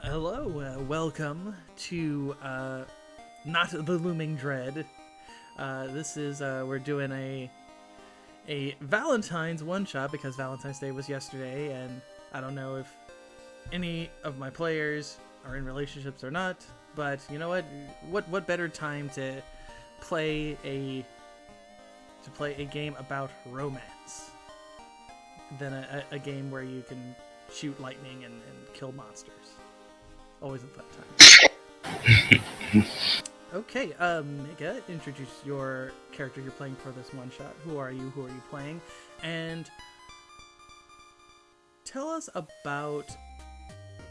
Hello, welcome to not the Looming Dread. This is we're doing a Valentine's one shot because Valentine's Day was yesterday, and I don't know if any of my players are in relationships or not. But you know what? What better time to play a game about romance than a game where you can shoot lightning and kill monsters. Always a fun time. Okay, Mega, introduce your character you're playing for this one shot. Who are you? Who are you playing? And tell us about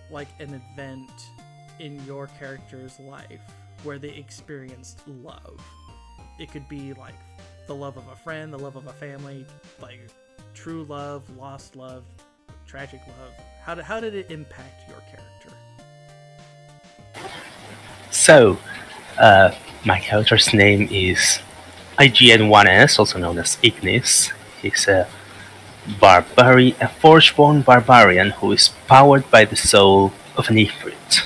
like an event in your character's life where they experienced love. It could be like the love of a friend, the love of a family, like true love, lost love, tragic love. How did it impact your character? So, my character's name is IGN1S, also known as Ignis. He's a forge-born barbarian who is powered by the soul of an Ifrit.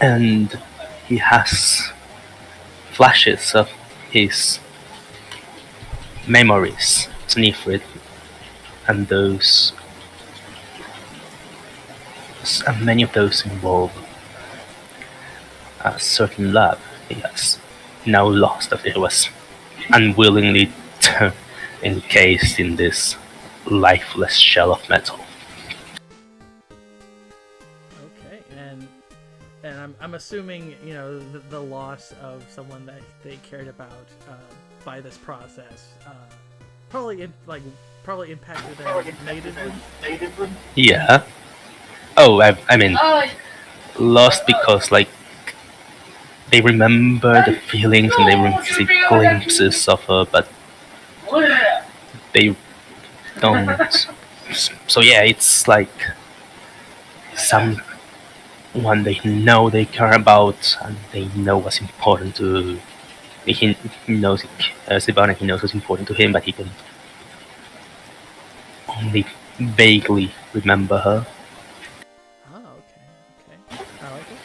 And he has flashes of his memories as an Ifrit, and many of those involve a certain love he has now lost after he was unwillingly encased in this lifeless shell of metal. Okay, and I'm assuming the loss of someone that they cared about by this process probably impacted them negatively. Yeah. I mean, lost because they remember the feelings and they see glimpses of her, but they don't. So yeah, it's like someone they know they care about and they know what's important to. He knows Sivana. He knows what's important to him, but he can only vaguely remember her. Okay. I like it.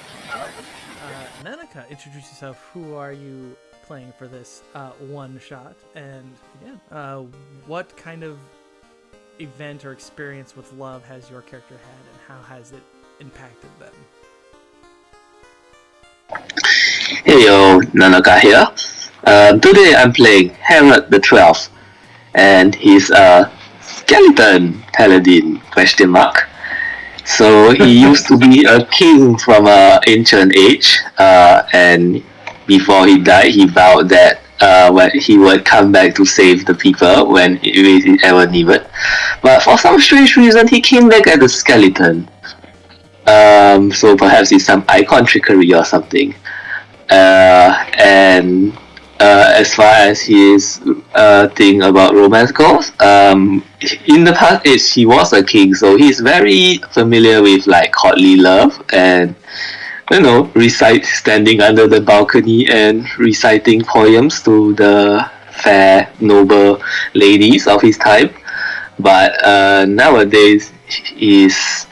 Nanika, introduce yourself. Who are you playing for this one shot? And again, what kind of event or experience with love has your character had, and how has it impacted them? Hey yo, Nanaka here. Today I'm playing Herod the 12th, and he's a skeleton paladin, question mark. So he used to be a king from an ancient age, and before he died, he vowed that when he would come back to save the people when it ever needed. But for some strange reason, he came back as a skeleton. So perhaps it's some icon trickery or something. And as far as his thing about romance goes, in the past age he was a king, so he's very familiar with like courtly love and standing under the balcony and reciting poems to the fair noble ladies of his time. But nowadays is,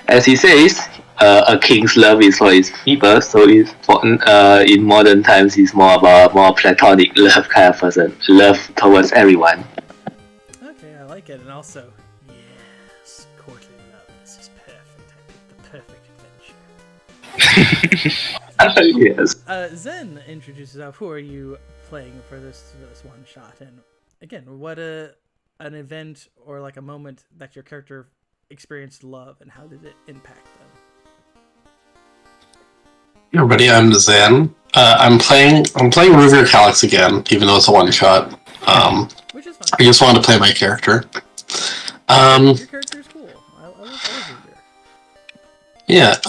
as he says, a king's love is for his people, so in modern times he's more about a more platonic love kind of person, love towards everyone. Okay, I like it. And also, yes, courtly love, this is perfect. I picked the perfect adventure. Yes. Zen introduces us. Who are you playing for this one shot? And again, what an event or like a moment that your character experienced love, and how did it impact them? Hey everybody, I'm Zen. I'm playing River Calyx again, even though it's a one shot. Which is fine. I just wanted to play my character. Your character's cool. I love your Yeah.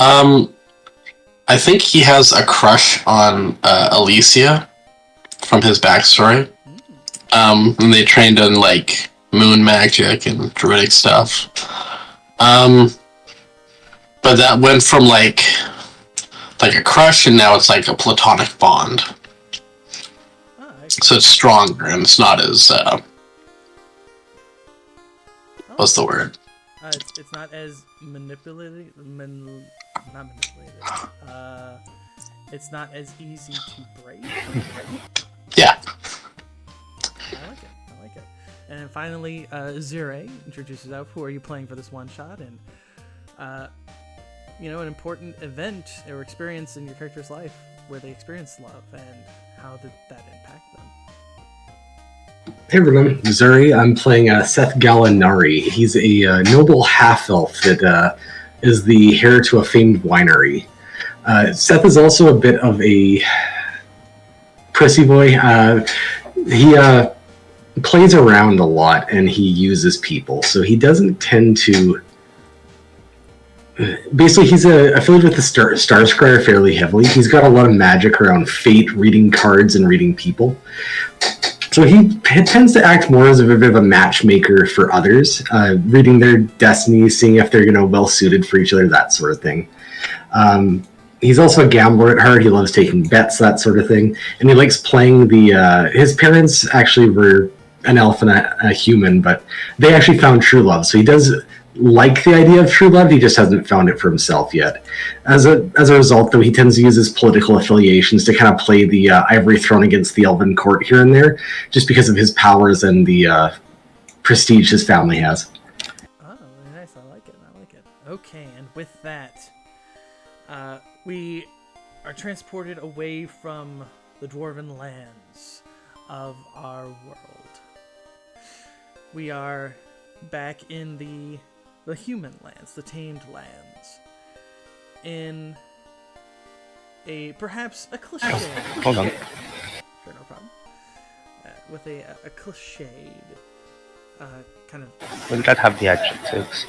I think he has a crush on Alicia from his backstory. And they trained in like moon magic and druidic stuff. But that went from like a crush, and now it's like a platonic bond. So it's stronger, and it's not as what's the word? It's not as manipulated. Not manipulated. It's not as easy to break. Yeah. I like it. I like it. And then finally, Zure introduces out who are you playing for this one shot, and an important event or experience in your character's life where they experienced love, and how did that impact them? Hey everyone, Zuri. I'm playing Seth Gallinari. He's a noble half-elf that is the heir to a famed winery. Seth is also a bit of a prissy boy. He plays around a lot and he uses people, so he doesn't tend to... Basically, he's affiliated with the Star Scryer fairly heavily. He's got a lot of magic around fate, reading cards, and reading people. So he tends to act more as a bit of a matchmaker for others, reading their destiny, seeing if they're well suited for each other, that sort of thing. He's also a gambler at heart. He loves taking bets, that sort of thing, and he likes playing the. His parents actually were an elf and a human, but they actually found true love. So he does like the idea of true love. He just hasn't found it for himself yet. As a result, though, he tends to use his political affiliations to kind of play the ivory throne against the elven court here and there, just because of his powers and the prestige his family has. Oh, very nice. I like it. I like it. Okay, and with that, we are transported away from the dwarven lands of our world. We are back in the human lands, the tamed lands, in perhaps a cliche. Hold on. Sure, no problem. With a cliched kind of. We gotta have the adjectives.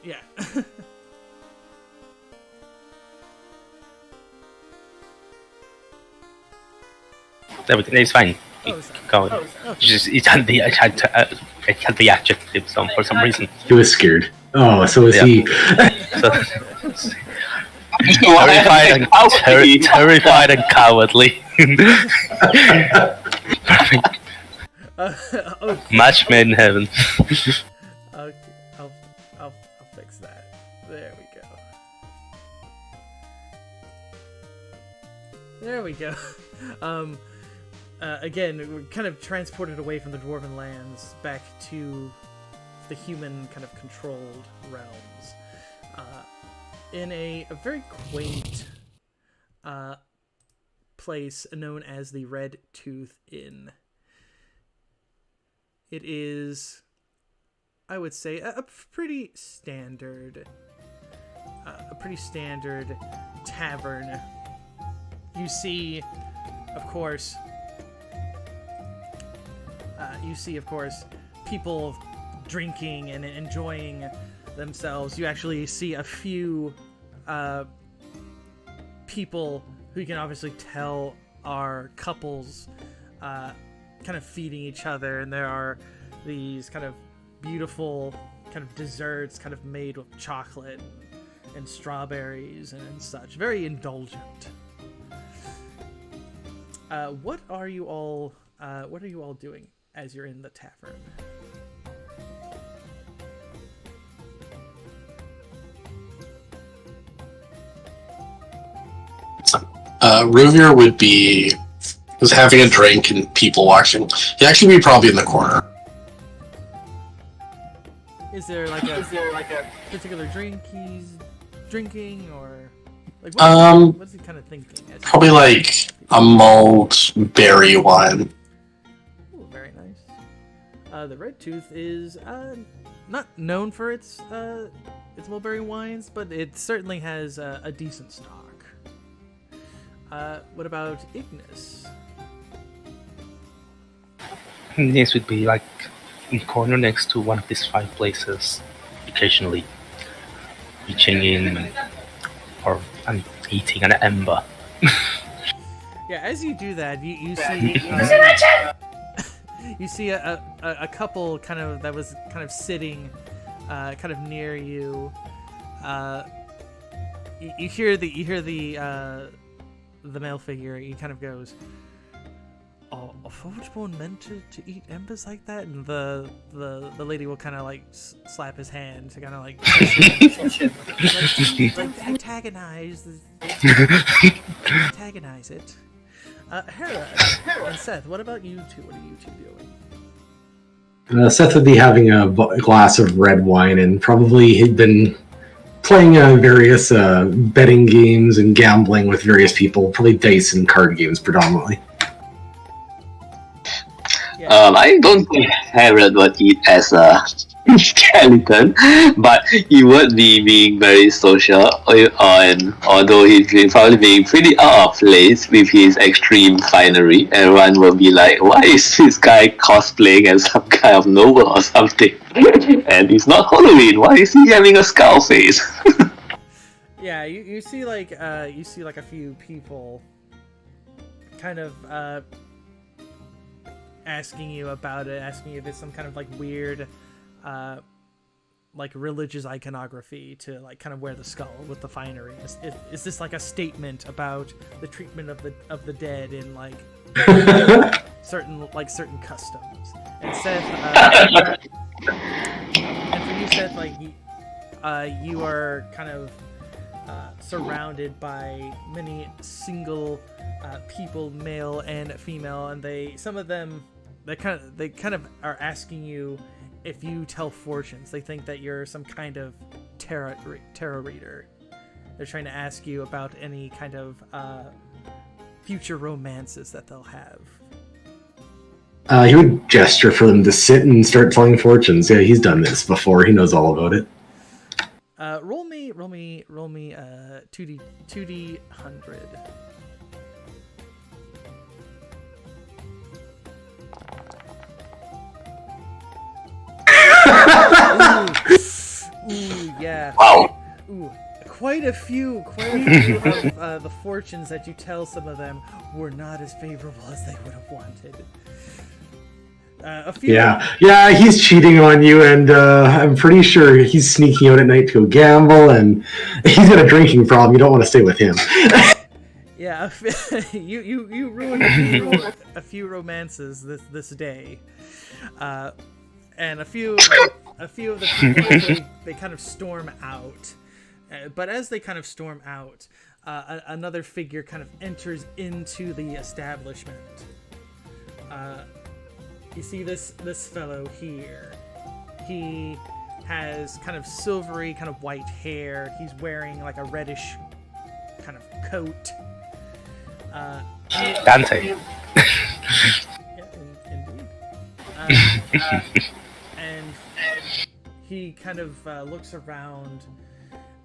Yeah. It's fine. Oh, sorry. Go on. It had the adjectives on for some reason. He was scared. Oh, so is he. Terrified and cowardly. Okay. Match made in heaven. Okay, I'll fix that. There we go. There we go. Again, we're kind of transported away from the dwarven lands back to the human kind of controlled realms. In a very quaint place known as the Red Tooth Inn. It is, I would say, a pretty standard tavern. You see, of course, people drinking and enjoying themselves. You actually see a few people who you can obviously tell are couples kind of feeding each other, and there are these kind of beautiful kind of desserts kind of made with chocolate and strawberries and such. Very indulgent. What are you all doing as you're in the tavern? Ruvier would be just having a drink and people watching. He'd actually be probably in the corner. Is there like a particular drink he's drinking, or like what's he kind of thinking? Probably like a mulled berry wine. Ooh, very nice. The Red Tooth is not known for its mulberry wines, but it certainly has a decent stock. What about Ignis? This would be like in corner next to one of these 5 places, occasionally reaching in or eating an ember. Yeah, as you do that, you see a couple kind of that was kind of sitting kind of near you. You hear the male figure. He kind of goes, Are Forgeborn meant to eat embers like that? And the lady will kind of like slap his hand to kind of like antagonize it. Hera and Seth, what about you two? What are you two doing? Seth would be having a glass of red wine, and probably he'd been playing various betting games and gambling with various people, probably dice and card games predominantly. Yeah. I don't think Herod would eat as a skeleton, but he would be being very social, and although he's probably being pretty out of place with his extreme finery, everyone will be like, why is this guy cosplaying as some kind of noble or something? And it's not Halloween, why is he having a skull face? Yeah, you see like a few people kind of asking you about it, asking if it's some kind of like weird like religious iconography to like kind of wear the skull with the finery. Is this like a statement about the treatment of the dead in like certain customs? And Seth, and for you, Seth, like you are kind of surrounded by many single people, male and female, and some of them they kind of are asking you if you tell fortunes. They think that you're some kind of tarot reader. They're trying to ask you about any kind of future romances that they'll have. He would gesture for them to sit and start telling fortunes. Yeah, he's done this before. He knows all about it. Roll me 2D 100. Ooh, yeah. Wow. Ooh, quite a few of the fortunes that you tell some of them were not as favorable as they would have wanted. A few. Yeah, he's cheating on you, and I'm pretty sure he's sneaking out at night to go gamble, and he's got a drinking problem. You don't want to stay with him. Yeah, you ruined a few romances this day, and a few of the people they kind of storm out. But as they kind of storm out, another figure kind of enters into the establishment. You see this fellow here. He has kind of silvery, kind of white hair. He's wearing like a reddish kind of coat. Dante. Yeah, indeed. And he kind of looks around,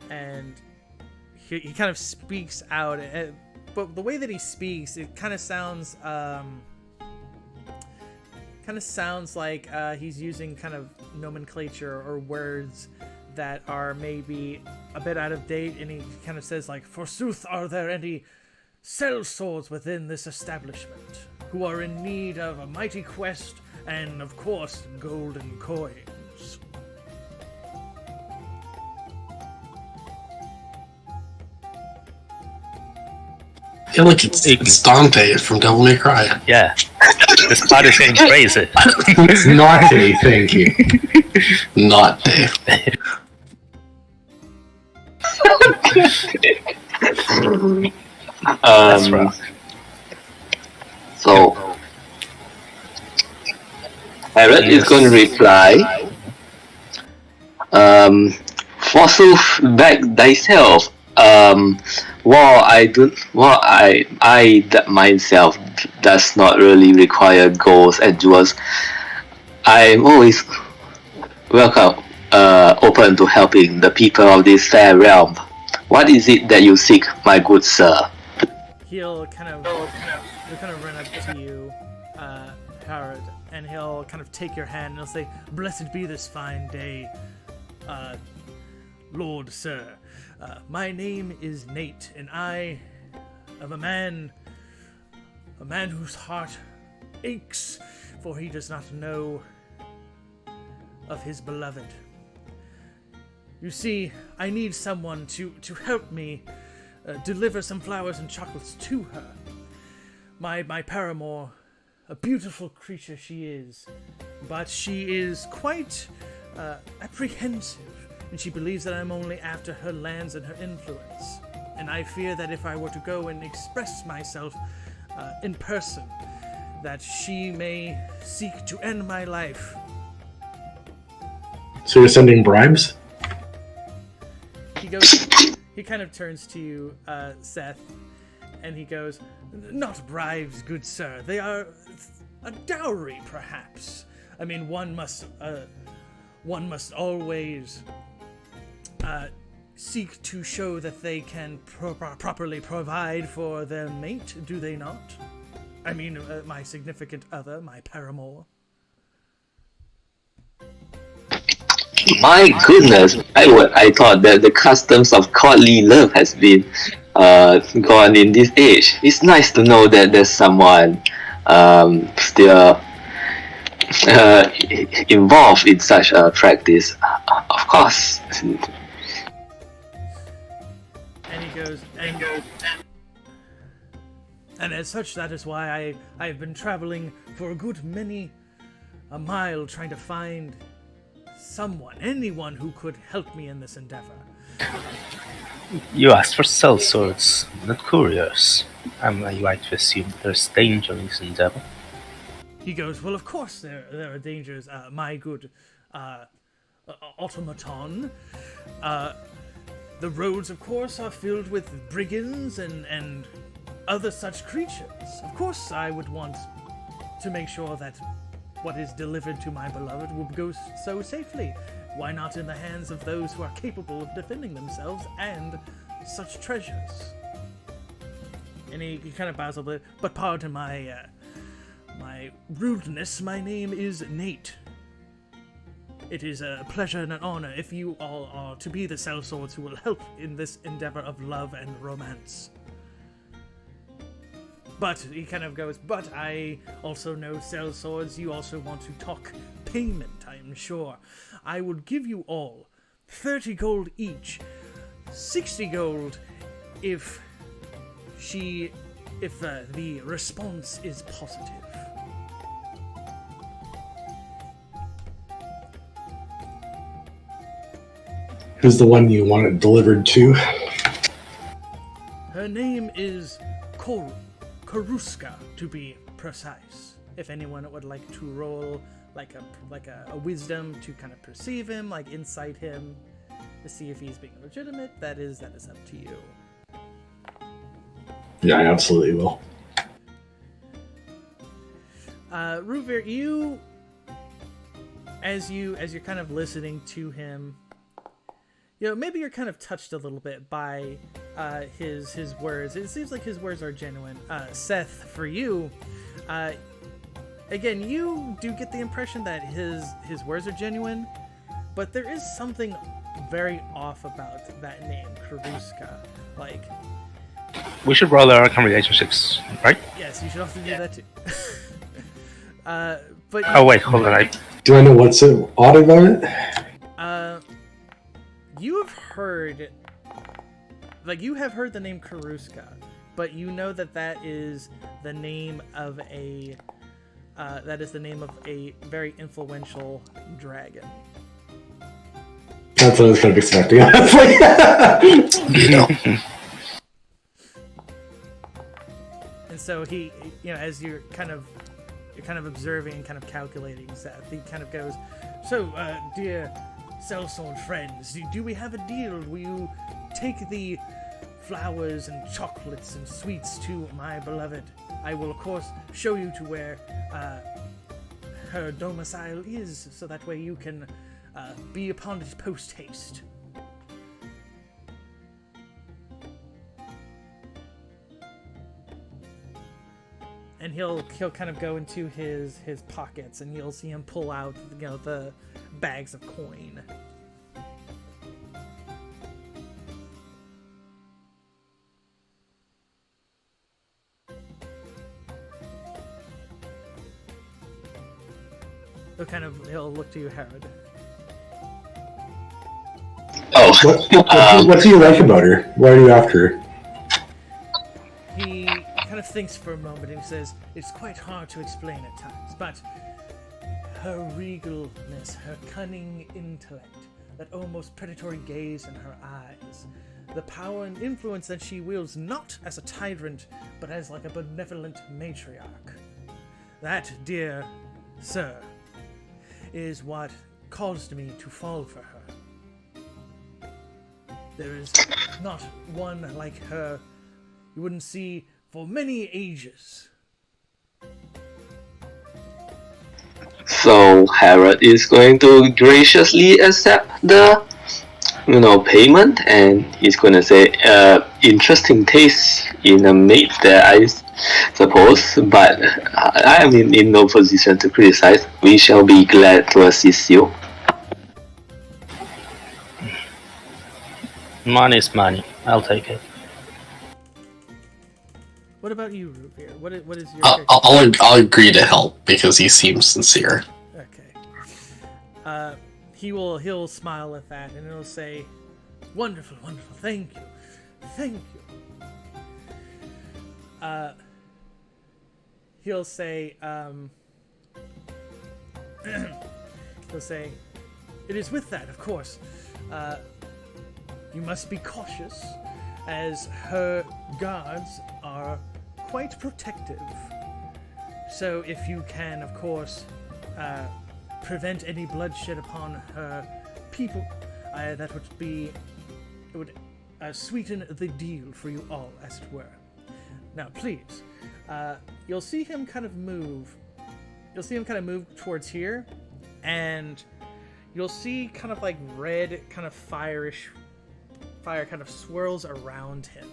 and he kind of speaks out. But the way that he speaks, it kind of sounds like he's using kind of nomenclature or words that are maybe a bit out of date, and he kind of says like, "Forsooth, are there any sellswords within this establishment who are in need of a mighty quest and, of course, golden coins?" Yeah, look, it's Dante from Devil May Cry. Yeah. This part is getting crazy. It's not Dave, thank you. Not Dave. That's rough. So, Herod is going to reply, forsooth, back thyself. I that myself does not really require goals and jewels. I'm always open to helping the people of this fair realm. What is it that you seek, my good sir? He'll kind of run up to you, Howard, and he'll kind of take your hand and he'll say, "Blessed be this fine day, Lord Sir. My name is Nate, and I am a man whose heart aches, for he does not know of his beloved. You see, I need someone to help me deliver some flowers and chocolates to her. My paramour a beautiful creature she is, but she is quite apprehensive, and she believes that I'm only after her lands and her influence. And I fear that if I were to go and express myself in person, that she may seek to end my life. So you're sending bribes? He kind of turns to you, Seth, and he goes, "Not bribes, good sir. They are a dowry, perhaps. I mean, one must always seek to show that they can properly provide for their mate, do they not? I mean, my significant other, my paramour." My goodness, I thought that the customs of courtly love has been gone in this age. It's nice to know that there's someone still involved in such a practice. Of course. And he goes, and as such, that is why I have been traveling for a good many a mile trying to find anyone who could help me in this endeavor. You asked for sellswords, not couriers. Am I right to assume there's danger in this endeavor? He goes, well, of course there are dangers, my good automaton. The roads, of course, are filled with brigands and other such creatures. Of course, I would want to make sure that what is delivered to my beloved will go so safely. Why not in the hands of those who are capable of defending themselves and such treasures? And he kind of bows a bit, but pardon my rudeness. My name is Nate. It is a pleasure and an honor if you all are to be the sellswords who will help in this endeavor of love and romance. But he kind of goes, but I also know sellswords. You also want to talk payment, I am sure. I will give you all 30 gold each, 60 gold if the response is positive. Who's the one you want it delivered to? Her name is Karuska, to be precise. If anyone would like to roll like a wisdom to kind of perceive him, like insight him, to see if he's being legitimate, that is up to you. Yeah, I absolutely will. Ruvir, you as you're kind of listening to him, you know, maybe you're kind of touched a little bit by his words. It seems like his words are genuine. Seth, for you, again, you do get the impression that his words are genuine, but there is something very off about that name, Karuska. Like, we should roll our relationships, right? Yes, you should also do that too. But oh wait, hold on. Do I know what's so odd about it? You have heard the name Karuska, but you know that is the name of a very influential dragon. That's what I was kind of expecting. And so he, you know, as you're kind of observing and kind of calculating Seth, he kind of goes, so, dear sellsword friends, do we have a deal? Will you take the flowers and chocolates and sweets to my beloved? I will, of course, show you to where her domicile is, so that way you can be upon it post-haste. And he'll kind of go into his pockets, and you'll see him pull out, you know, the bags of coin. He'll look to you, Herod. What do you like about her? Why are you after her? He kind of thinks for a moment and says, "It's quite hard to explain at times, but her regalness, her cunning intellect, that almost predatory gaze in her eyes, the power and influence that she wields not as a tyrant, but as like a benevolent matriarch. That, dear sir, is what caused me to fall for her. There is not one like her you wouldn't see for many ages." So Harold is going to graciously accept the payment, and he's gonna say, interesting taste in a mate there, I suppose, but I am in no position to criticize. We shall be glad to assist you. Money is money. I'll take it. What about you, Rupir? What is your I'll agree to help because he seems sincere. Okay. He'll smile at that and he'll say, "Wonderful, wonderful, thank you. He'll say, "It is with that, of course. You must be cautious, as her guards are quite protective. So if you can, of course, prevent any bloodshed upon her people, that would sweeten the deal for you all, as it were. Now, please, you'll see him kind of move. You'll see him kind of move towards here, and you'll see kind of like red, kind of fire kind of swirls around him.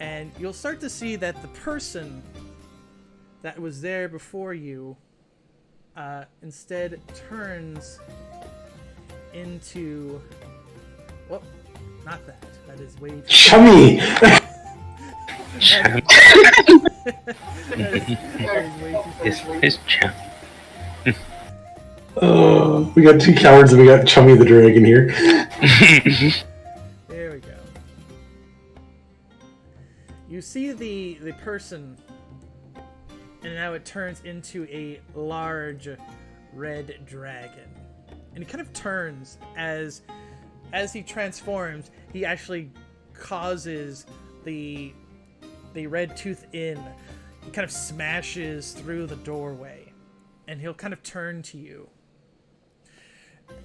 And you'll start to see that the person that was there before you instead turns into... Well, not that. That is way too... Chummy! His chum. Oh, we got two cowards and we got Chummy the dragon here. There we go. You see the person, and now it turns into a large red dragon. And he kind of turns as he transforms. He actually causes the red tooth in. He kind of smashes through the doorway, and he'll kind of turn to you.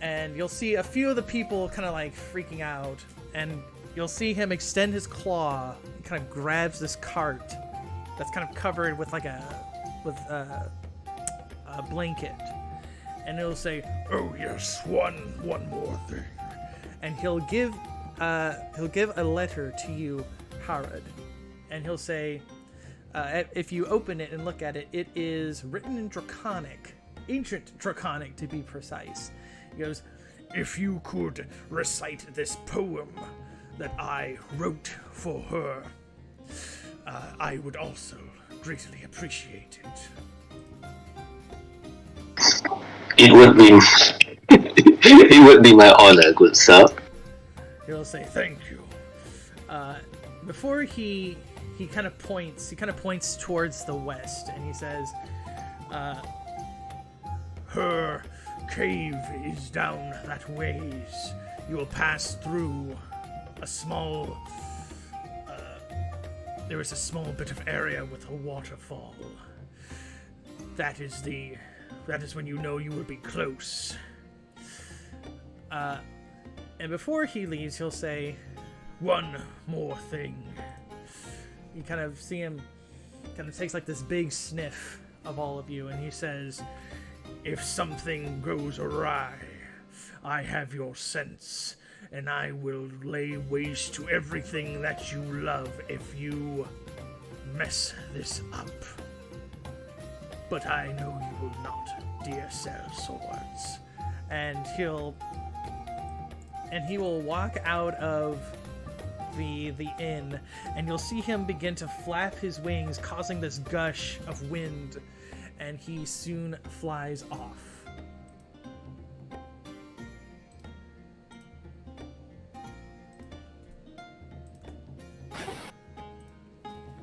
And you'll see a few of the people kind of like freaking out, and you'll see him extend his claw and kind of grabs this cart that's kind of covered with like a blanket, and he'll say, "Oh yes, one more thing," and he'll give a letter to you, Harad, and he'll say, if you open it and look at it, it is written in Draconic, ancient Draconic to be precise. He goes, "If you could recite this poem that I wrote for her, I would also greatly appreciate it." It would be my honor, good sir. He'll say, "Thank you." Before he kind of points towards the west, and he says, "Her cave is down that ways. You will pass through a small, there is a small bit of area with a waterfall. That is when you know you will be close." And before he leaves, he'll say, "One more thing." You kind of see him kind of takes like this big sniff of all of you, and he says, "If something goes awry, I have your sense, and I will lay waste to everything that you love if you mess this up. But I know you will not, dear Sir Swords." And he will walk out of the inn, and you'll see him begin to flap his wings, causing this gush of wind, and he soon flies off.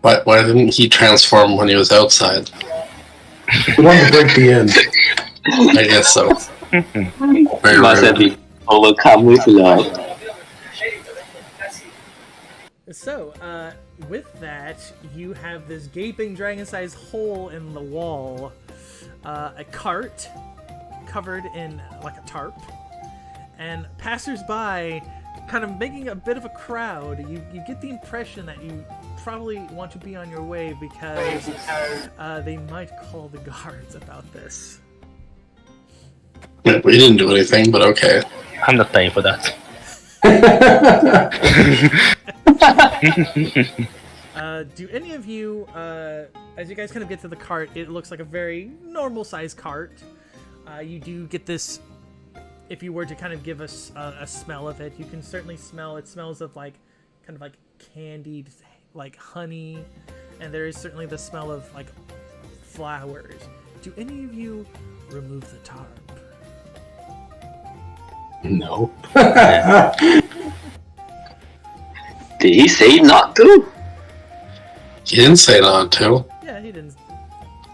Why didn't he transform when he was outside? He wanted to break the end. I guess so. Very Must have rude. been overcome with love. So, with that, you have this gaping dragon-sized hole in the wall, a cart covered in like a tarp, and passers-by kind of making a bit of a crowd. You get the impression that you probably want to be on your way because they might call the guards about this. We didn't do anything, but okay. I'm not paying for that. Do any of you, as you guys kind of get to the cart, it looks like a very normal-sized cart. You do get this, if you were to kind of give us a smell of it, you can certainly smell, it smells of like, kind of like candied, like honey, and there is certainly the smell of like flowers. Do any of you remove the tarp? No. Did he say not to? He didn't say not to. Yeah, he didn't.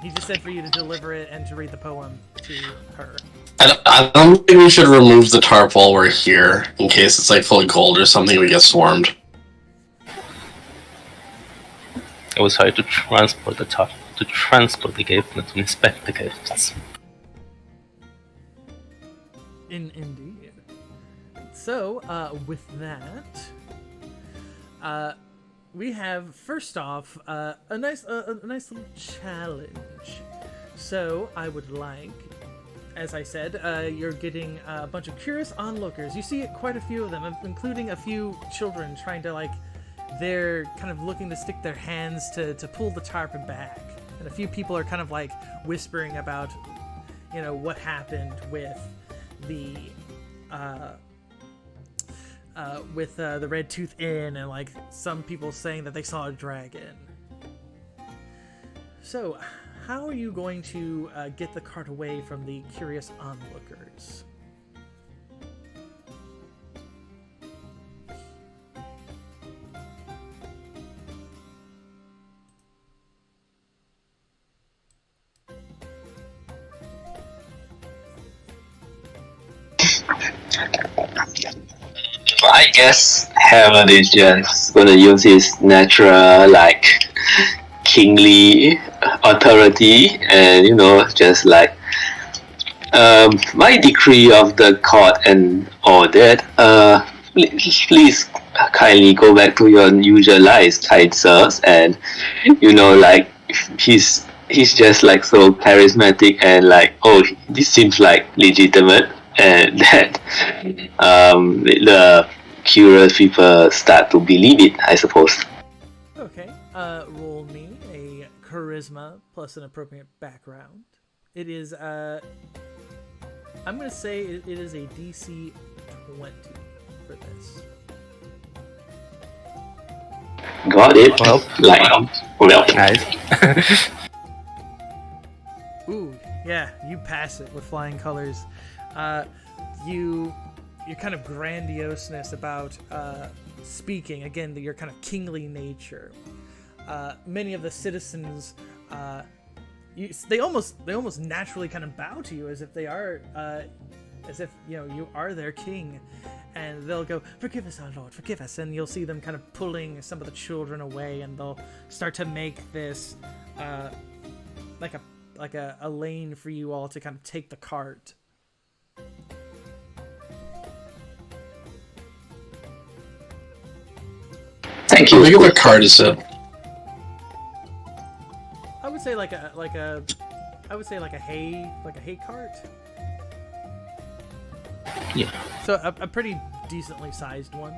He just said for you to deliver it and to read the poem to her. I don't think we should remove the tarp while we're here, in case it's like fully cold or something. We get swarmed. It was hard to transport the top, to transport the gift, not to inspect the gifts. Indeed. So, with that, we have first off a nice little challenge. So I would like, as I said, you're getting a bunch of curious onlookers. You see quite a few of them, including a few children trying to they're kind of looking to stick their hands to pull the tarp back, and a few people are kind of like whispering about, what happened with the Red Tooth Inn, and like some people saying that they saw a dragon. So, how are you going to get the cart away from the curious onlookers? I guess Hammond is just gonna use his natural, kingly authority and, just my decree of the court and all that, please kindly go back to your usual lives, kind sirs, and, he's just so charismatic and this seems legitimate, and that the curious people start to believe it, I suppose. Okay, roll me a charisma plus an appropriate background. It is, I'm gonna say it is a DC 20 for this. Got it. Well. Nice. Ooh, yeah, you pass it with flying colors. Your kind of grandioseness about speaking, again, your kind of kingly nature. Many of the citizens, they almost naturally kind of bow to you as if they are, as if you are their king, and they'll go, "Forgive us, our lord, forgive us," and you'll see them kind of pulling some of the children away, and they'll start to make this, like a lane for you all to kind of take the cart. Thank How you. big of a cart is it? I would say like a hay cart. Yeah. So a pretty decently sized one.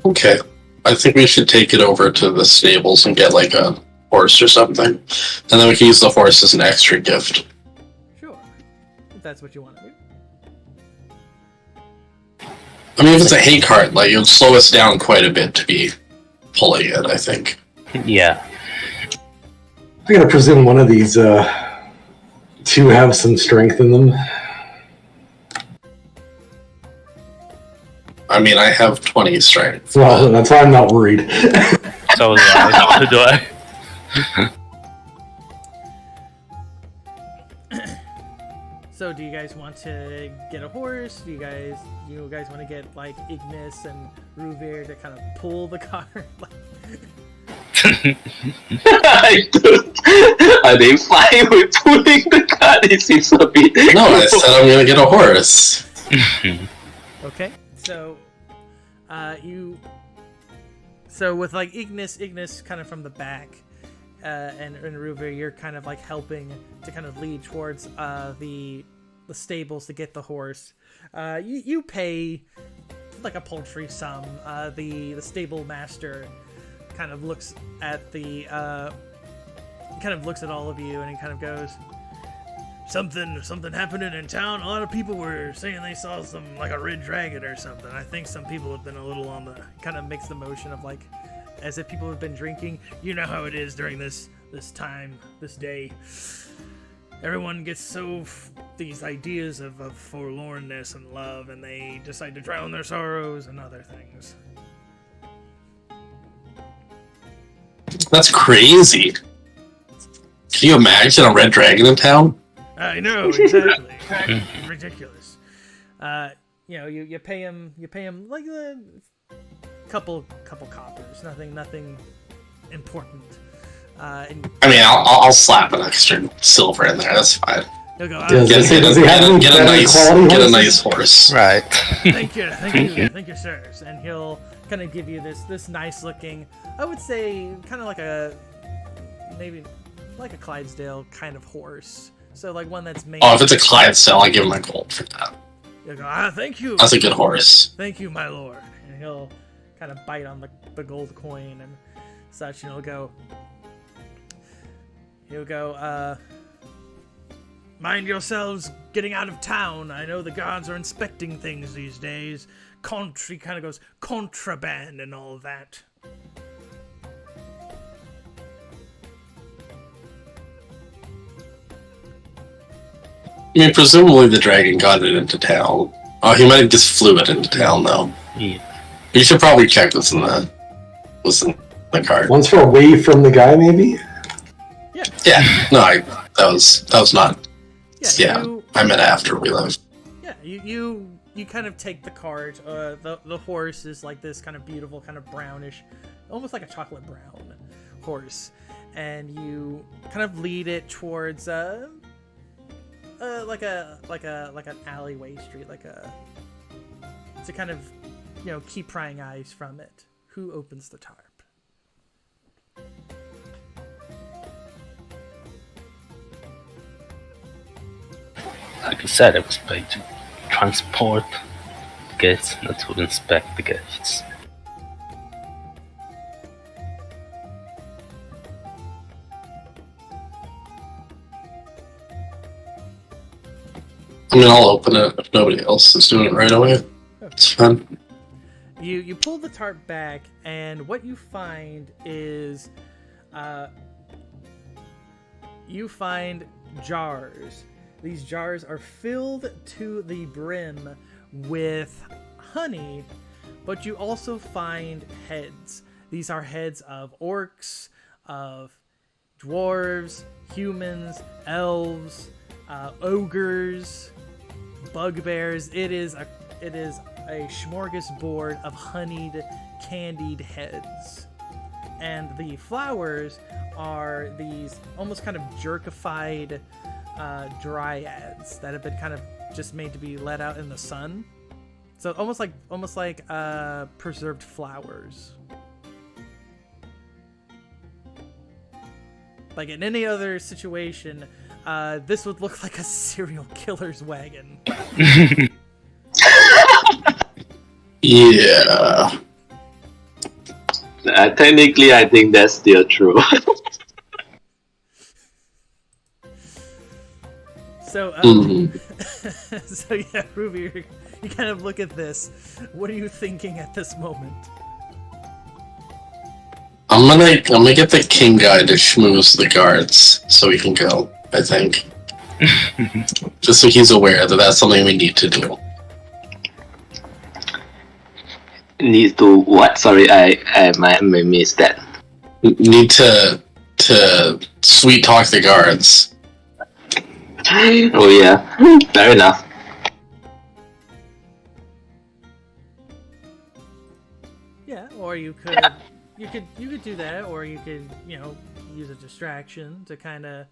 Okay. I think we should take it over to the stables and get a horse or something. And then we can use the horse as an extra gift. Sure, if that's what you want to do. I mean, if it's a hay cart, it would slow us down quite a bit to be pulling it, I think. Yeah. I gotta presume one of these two have some strength in them. I mean, I have 20 strength. Well, that's why I'm not worried. So do I. So do I. So do you guys want to get a horse? Do you guys want to get like Ignis and Ruvir to kind of pull the car? I don't. Are they fine with pulling the cart? It seems a bit. No, I said I'm gonna get a horse. Okay, so so with like Ignis kind of from the back, and Ruvir, you're kind of like helping to kind of lead towards the stables to get the horse. You pay like a paltry sum. The stable master kind of looks at all of you, and he kind of goes, something happening in town. A lot of people were saying they saw some like a red dragon or something. I think some people have been a little on the kind of makes the motion of like as if people have been drinking. You know how it is during this time, this day. Everyone gets these ideas of forlornness and love, and they decide to drown their sorrows and other things. That's crazy. Can you imagine a red dragon in town? I know, exactly. It's ridiculous. You pay him like a couple coppers. Nothing important. And I mean, I'll slap an extra silver in there. That's fine. he'll go, Does he have any Get a nice horse. Right. thank you, sirs. And he'll kind of give you this nice looking, I would say, kind of like maybe like a Clydesdale kind of horse. So like one that's made. Oh, if it's a Clydesdale, I give him my gold for that. He'll go, thank you. That's a good horse. Thank you, my lord. And he'll kind of bite on the gold coin and such, and he'll go, mind yourselves getting out of town. I know the guards are inspecting things these days. He kind of goes, contraband and all that. I mean, presumably the dragon got it into town. Oh, he might have just flew it into town, though. Yeah. You should probably check this in the card. Once we're away from the guy, maybe? Yeah, no, that was not. Yeah, You, I meant after we left. yeah, you kind of take the cart. The horse is like this kind of beautiful, kind of brownish, almost like a chocolate brown horse, and you kind of lead it towards like an alleyway street, to kind of keep prying eyes from it. Who opens the tarp? Like I said, I was paid to transport guests, not to inspect the guests. I mean, I'll open it if nobody else is doing it right away. It's fun. You pull the tarp back, and what you find is, you find jars. These jars are filled to the brim with honey, but you also find heads. These are heads of orcs, of dwarves, humans, elves, ogres, bugbears. It is a smorgasbord of honeyed, candied heads. And the flowers are these almost kind of jerkified dryads that have been kind of just made to be let out in the sun. So almost like preserved flowers. Like in any other situation, this would look like a serial killer's wagon. Yeah. Technically, I think that's still true. So, so yeah, Ruby, you kind of look at this. What are you thinking at this moment? I'm gonna get the king guy to schmooze the guards so we can go, I think. Just so he's aware that that's something we need to do. Needs to what? Sorry, I missed that. need to sweet talk the guards. Oh yeah, fair enough. Yeah, or you could do that, or you could use a distraction to kind of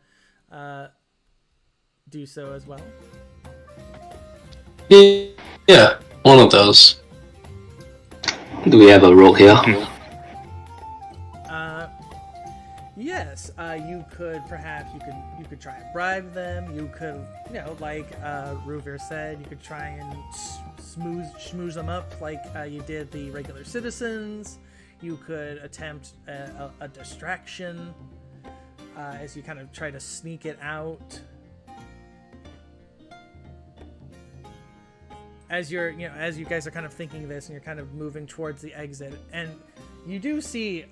do so as well. Yeah, one of those. Do we have a rogue here? Yes, you could perhaps you could try and bribe them. You could like Ruvir said, you could try and schmooze them up like you did the regular citizens. You could attempt a distraction as you kind of try to sneak it out. As you guys are kind of thinking this and you're kind of moving towards the exit, and you do see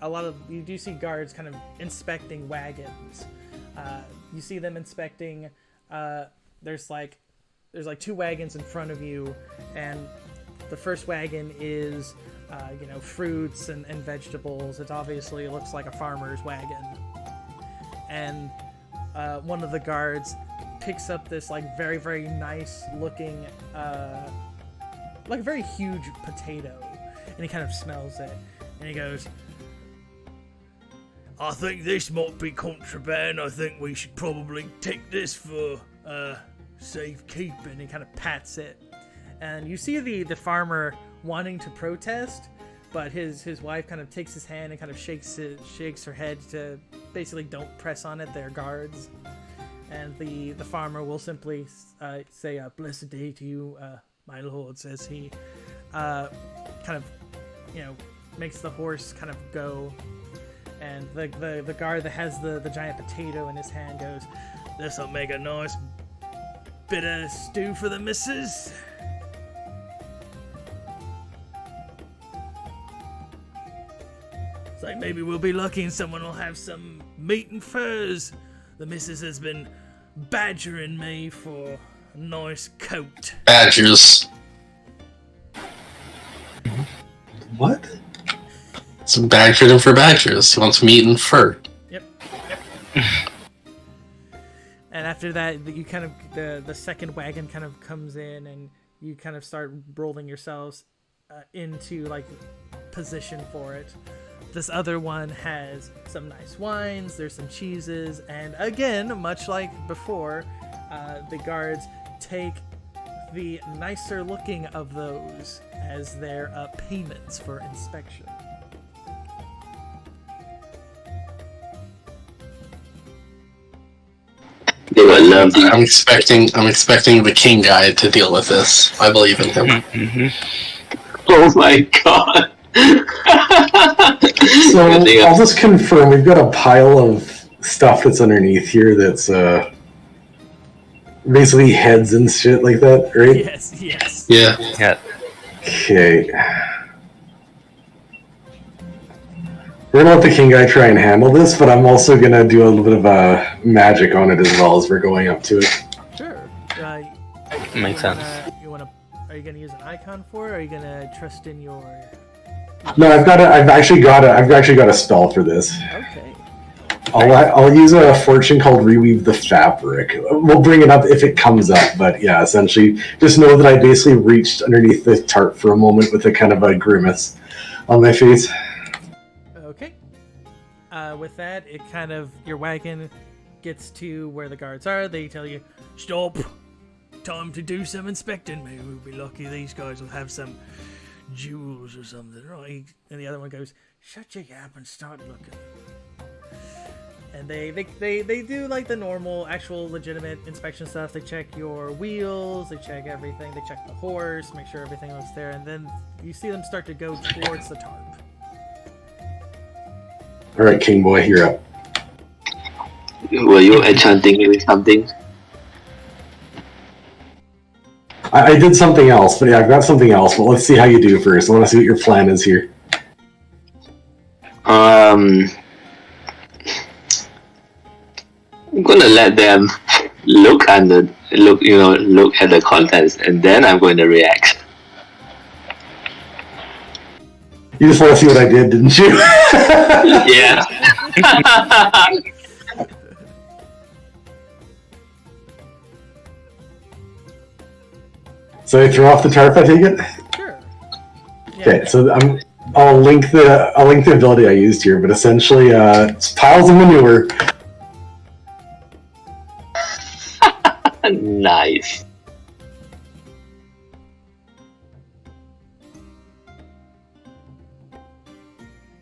guards kind of inspecting wagons. You see them inspecting. There's like 2 wagons in front of you, and the first wagon is fruits and vegetables. It obviously looks like a farmer's wagon, and one of the guards picks up this like very, very nice looking like a very huge potato, and he kind of smells it, and he goes, "I think this might be contraband. I think we should probably take this for safekeeping." He kind of pats it, and you see the farmer wanting to protest, but his wife kind of takes his hand and kind of shakes her head to basically don't press on it. They're guards, and the farmer will simply say, "Blessed day to you, my lord," says he, kind of makes the horse kind of go, and the guard that has the giant potato in his hand goes, "This'll make a nice bit of stew for the missus." It's like, maybe we'll be lucky and someone will have some meat and furs. The missus has been badgering me for a nice coat. Badgers. What? Some badgered him for badgers. He wants meat and fur. Yep. And after that, you kind of the second wagon kind of comes in, and you kind of start rolling yourselves into like position for it. This other one has some nice wines, there's some cheeses, and again, much like before, the guards take the nicer looking of those as their payments for inspection. They will love you. I'm expecting the king guy to deal with this. I believe in him. Oh my god. So I'll just confirm, we've got a pile of stuff that's underneath here that's basically heads and shit like that, right? Yes. Yeah. Okay. We're gonna let the king guy try and handle this, but I'm also gonna do a little bit of magic on it as well as we're going up to it. Sure. Makes sense. Are you gonna use an icon for it, or are you gonna trust in your... No, I've actually got a spell for this. Okay. I'll use a fortune called Reweave the Fabric. We'll bring it up if it comes up, but yeah, essentially, just know that I basically reached underneath the tarp for a moment with a kind of a grimace on my face. Okay. With that, it kind of, your wagon gets to where the guards are. They tell you, "Stop. Time to do some inspecting. Maybe we'll be lucky these guys will have some jewels or something, right?" And the other one goes, "Shut your yap and start looking." And they do like the normal, actual, legitimate inspection stuff. They check your wheels, they check everything, they check the horse, make sure everything looks there, and then you see them start to go towards the tarp. Alright, King Boy, you're up. Were you enchanting me with something? I did something else, but yeah, I've got something else, but let's see how you do first. I want to see what your plan is here. I'm gonna let them look at the contents, and then I'm going to react. You just want to see what I did, didn't you? Yeah. So I throw off the tarp, I take it? Sure. Yeah. Okay, so I'll link the ability I used here, but essentially it's piles of manure. Nice.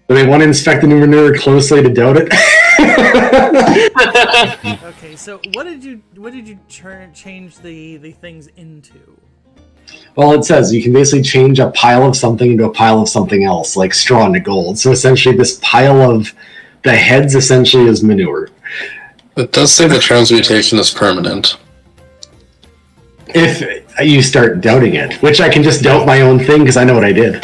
Do they want to inspect the new manure closely to doubt it? Okay, so what did you change the things into? Well, it says you can basically change a pile of something into a pile of something else, like straw into gold. So essentially, this pile of the heads essentially is manure. It does say the transmutation is permanent. If you start doubting it, which I can just doubt my own thing because I know what I did.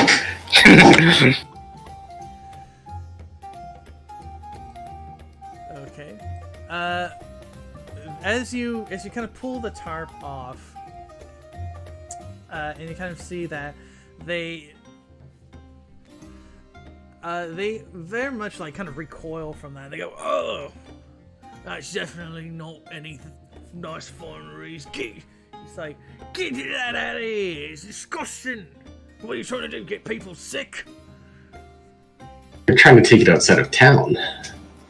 Okay. As you kind of pull the tarp off, and you kind of see that they very much like kind of recoil from that. They go, "Oh, that's definitely not any nice fineries. It's like, get that out of here! It's disgusting. What are you trying to do? Get people sick?" We're trying to take it outside of town,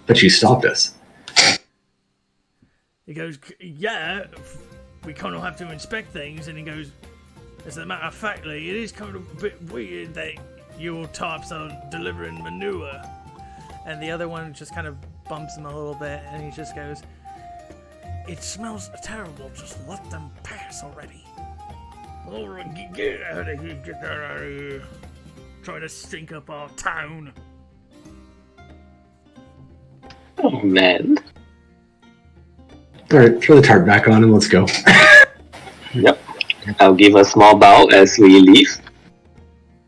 but you stopped us. He goes, "Yeah, we kind of have to inspect things," and he goes, "As a matter of fact, it is kind of a bit weird that your tarps are delivering manure." And the other one just kind of bumps him a little bit, and he just goes, "It smells terrible. Just let them pass already." "All right, get out of here. Get that out of here. Trying to stink up our town." Oh man. Alright, throw the tarp back on and let's go. Yep. I'll give a small bow as we leave.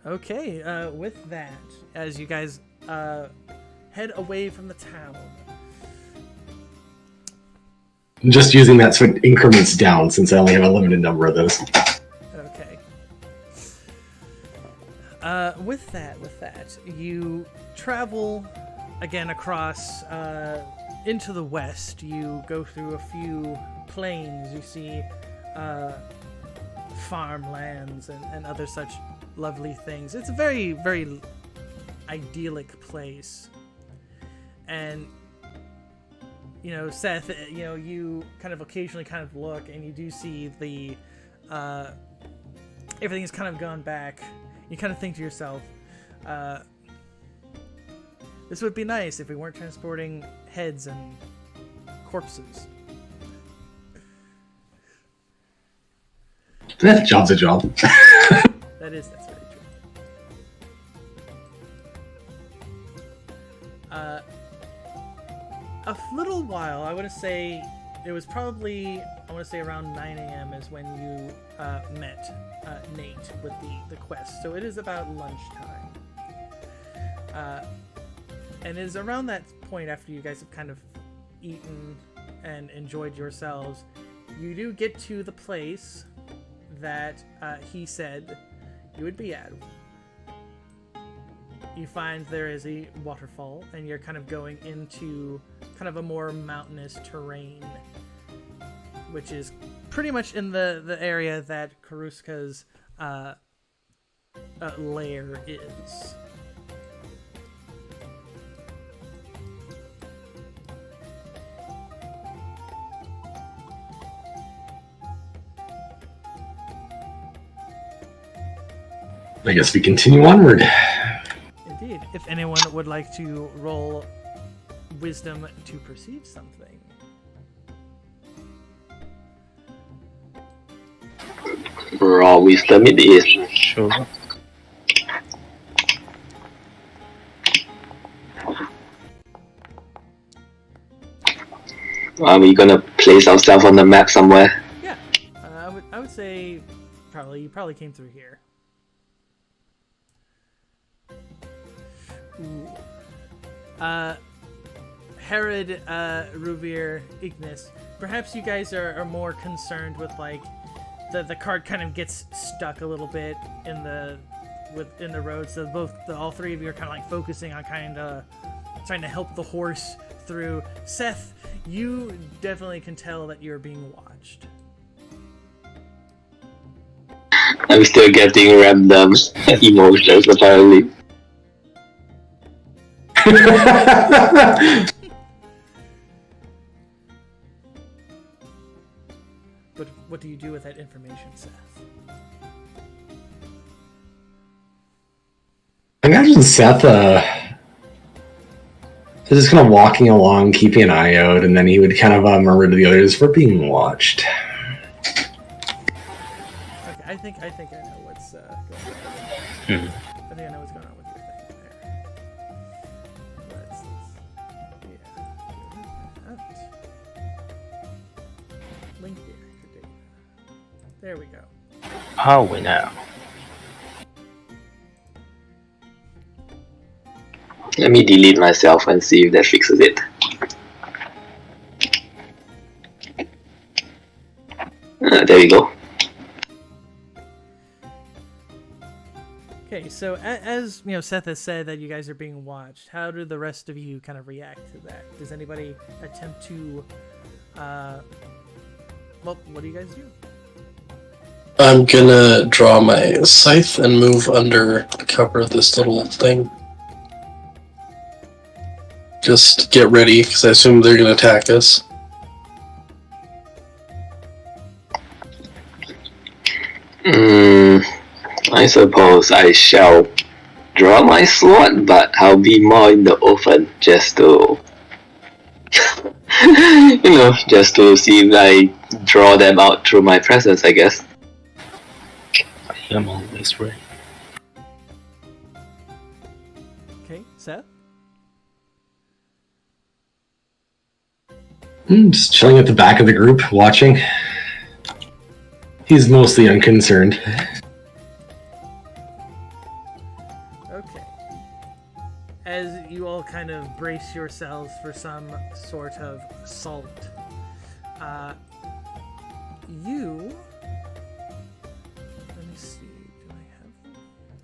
Okay, with that, as you guys head away from the town. I'm just using that so it increments down since I only have a limited number of those. Okay. With that, you travel again across into the west. You go through a few plains. You see farmlands and other such lovely things. It's a very, very idyllic place. And Seth, you kind of occasionally kind of look and you do see the everything's kind of gone back. You kind of think to yourself, this would be nice if we weren't transporting heads and corpses. That job's a job. That's very true. A little while, I want to say, it was probably, around 9 a.m. is when you met Nate with the quest. So it is about lunchtime. And it is around that point, after you guys have kind of eaten and enjoyed yourselves, you do get to the place that he said you would be at. You find there is a waterfall, and you're kind of going into kind of a more mountainous terrain, which is pretty much in the area that Karuska's lair is. I guess we continue onward. Indeed. If anyone would like to roll wisdom to perceive something. Raw wisdom it is. Sure. Are we gonna place ourselves on the map somewhere? Yeah. I would say you probably came through here. Ooh. Herod, Ruvir, Ignis, perhaps you guys are more concerned with like the cart kind of gets stuck a little bit in the road, so all three of you are kind of like focusing on kind of trying to help the horse through. Seth, you definitely can tell that you're being watched. I'm still getting random emotions apparently. But what do you do with that information, Seth? I imagine Seth is just kind of walking along, keeping an eye out, and then he would kind of murmur to the others, "We're being watched." Okay, I think I know what's going on. I think I know what's going on with your thing there. Let's link here for data. There we go. Oh, we know. Let me delete myself and see if that fixes it. There we go. Okay, so as Seth has said that you guys are being watched, how do the rest of you kind of react to that? Does anybody attempt to, well, what do you guys do? I'm gonna draw my scythe and move under the cover of this little thing. Just get ready, because I assume they're gonna attack us. I suppose I shall draw my sword, but I'll be more in the open just to, just to see if I draw them out through my presence, I guess. I am always ready. Okay, Seth? Just chilling at the back of the group, watching. He's mostly unconcerned. Okay. As you all kind of brace yourselves for some sort of assault, you... Let me see. Do I have them?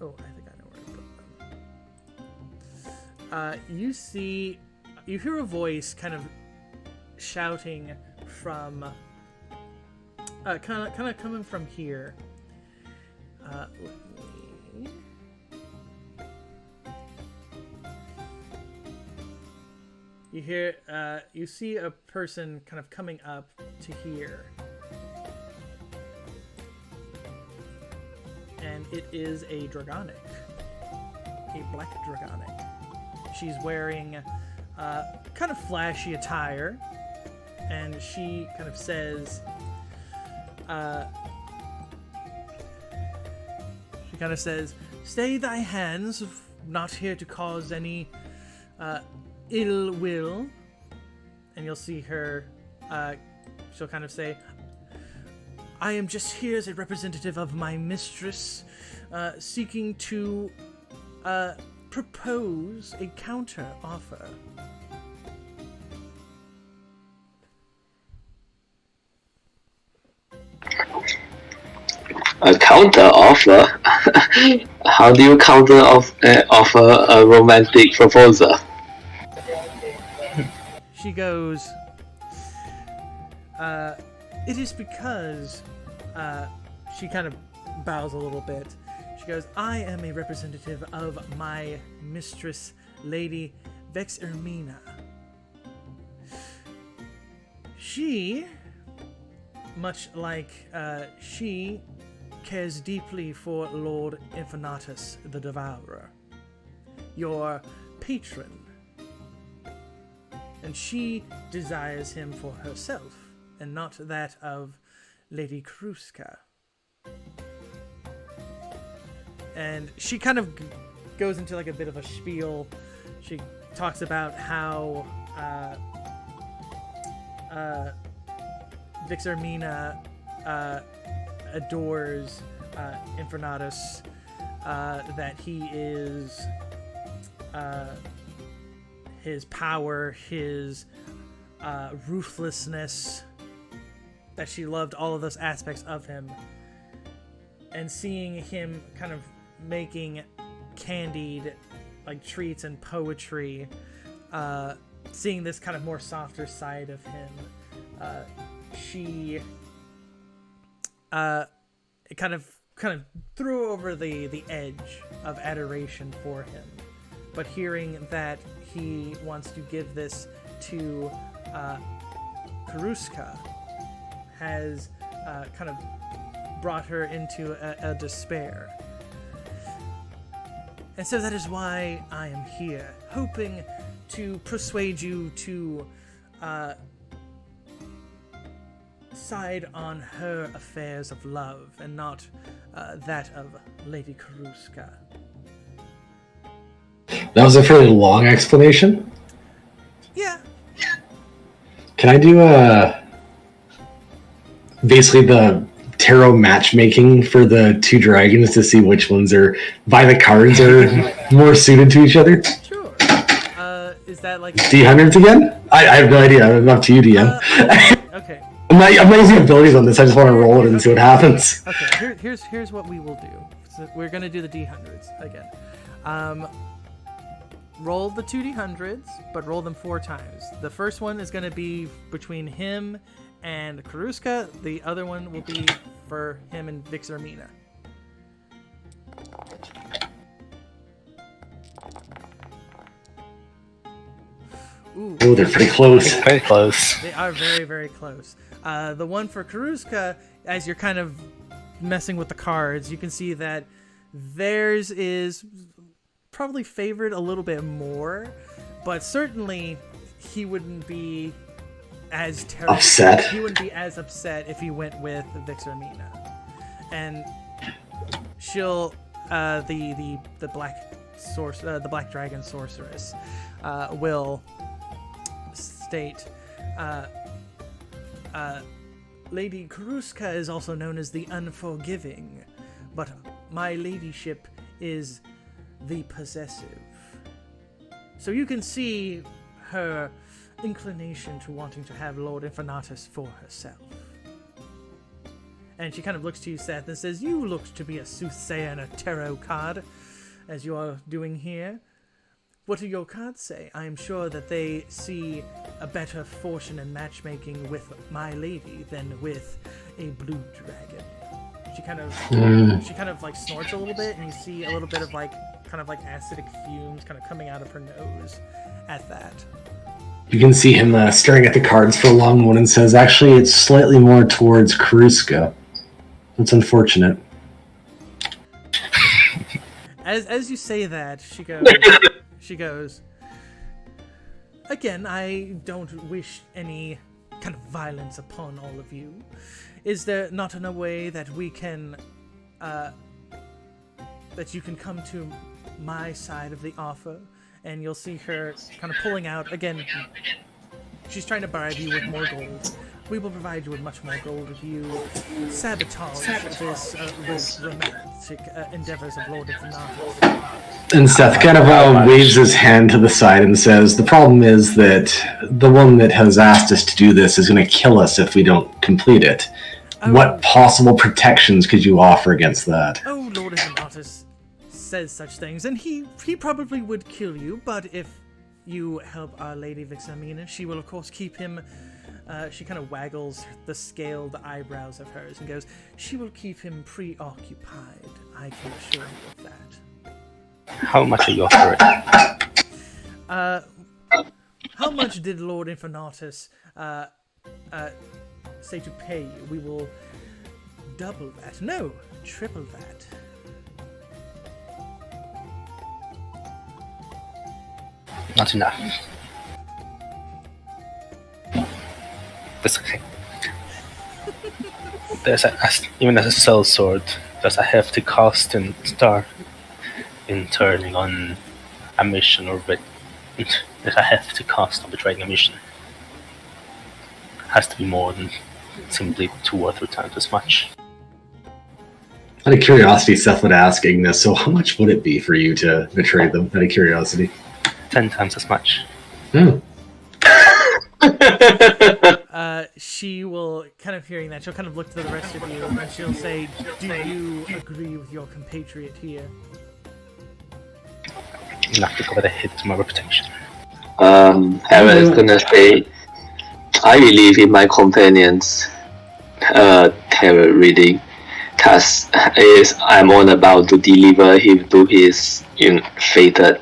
Oh, I think I know where to put them. You hear a voice kind of shouting from... kind of coming from here. Let me... You hear, you see a person kind of coming up to here. And it is a Dragonic. A black Dragonic. She's wearing kind of flashy attire. And she kind of says, "Stay thy hands, not here to cause any ill will." And you'll see her, she'll kind of say, "I am just here as a representative of my mistress, seeking to propose a counter offer." A counter offer? How do you counter offer a romantic proposal? She goes, "It is because," she kind of bows a little bit. She goes, "I am a representative of my mistress, Lady Vexermina. She, much like she, cares deeply for Lord Infinatus the Devourer, your patron. And she desires him for herself, and not that of Lady Kruska." And she kind of goes into like a bit of a spiel. She talks about how Vixermina adores Infinatus, that he is his power, his ruthlessness, that she loved all of those aspects of him. And seeing him kind of making candied like treats and poetry seeing this kind of more softer side of him, she kind of threw over the edge of adoration for him. But hearing that he wants to give this to Karuska has kind of brought her into a despair. And so that is why I am here, hoping to persuade you to side on her affairs of love and not that of Lady Karuska. That was a fairly long explanation. Yeah. Can I do basically the tarot matchmaking for the two dragons to see which ones are by the cards are more suited to each other? Sure. Is that like D100s again? I have no idea. I'm up to you, DM. Okay. I'm not using abilities on this. I just want to roll it and see what happens. Okay. Here's what we will do. So we're gonna do the D100s again. Roll the 2D100s, but roll them 4 times. The first one is gonna be between him and Karuska. The other one will be for him and Vixarmina. Ooh, Oh, they're pretty close. Very close. they are very, very close. The one for Karuska, as you're kind of messing with the cards, you can see that theirs is probably favored a little bit more, but certainly he wouldn't be as terrible. Upset. He wouldn't be as upset if he went with Vixarmina. And she'll the black dragon sorceress will state Lady Karuska is also known as the Unforgiving, but my ladyship is the Possessive. So you can see her inclination to wanting to have Lord Infernatus for herself. And she kind of looks to you, Seth, and says, "You look to be a soothsayer and a tarot card, as you are doing here. What do your cards say? I am sure that they see a better fortune in matchmaking with my lady than with a blue dragon." She kind of like snorts a little bit, and you see a little bit of like acidic fumes kind of coming out of her nose at that. You can see him staring at the cards for a long moment and says, "Actually, it's slightly more towards Karuska. That's unfortunate." As you say that, she goes, "Again, I don't wish any kind of violence upon all of you. Is there not in a way that we can, that you can come to my side of the offer?" And you'll see her kind of pulling out, again, she's trying to bribe you with more gold. "We will provide you with much more gold if you sabotage this romantic endeavors of Lord Infernatus." And Seth kind of waves his hand to the side and says, "The problem is that the one that has asked us to do this is going to kill us if we don't complete it. What possible protections could you offer against that?" "Oh, Lord Infernatus says such things, and he probably would kill you, but if you help our Lady Vixarmina, she will of course keep him," she kind of waggles the scaled eyebrows of hers and goes, "She will keep him preoccupied, I can assure you of that." How much are you offering? How much did Lord Infernatus say to pay you? We will double that. No, triple that. Not enough. That's okay. Even as a sellsword, there's a hefty cost in turning on a mission, there's a hefty cost of betraying a mission. It has to be more than simply 2 or 3 times as much. Out of curiosity, Seth would ask Ignis, "So how much would it be for you to betray them?" Out of curiosity. 10 times as much. She will, kind of hearing that, she'll kind of look to the rest of you and she'll say, "Do you agree with your compatriot here?" Enough to cover the hit to my reputation. Hera is gonna say, I believe in my companion's tarot reading, cause I'm all about to deliver him to his fated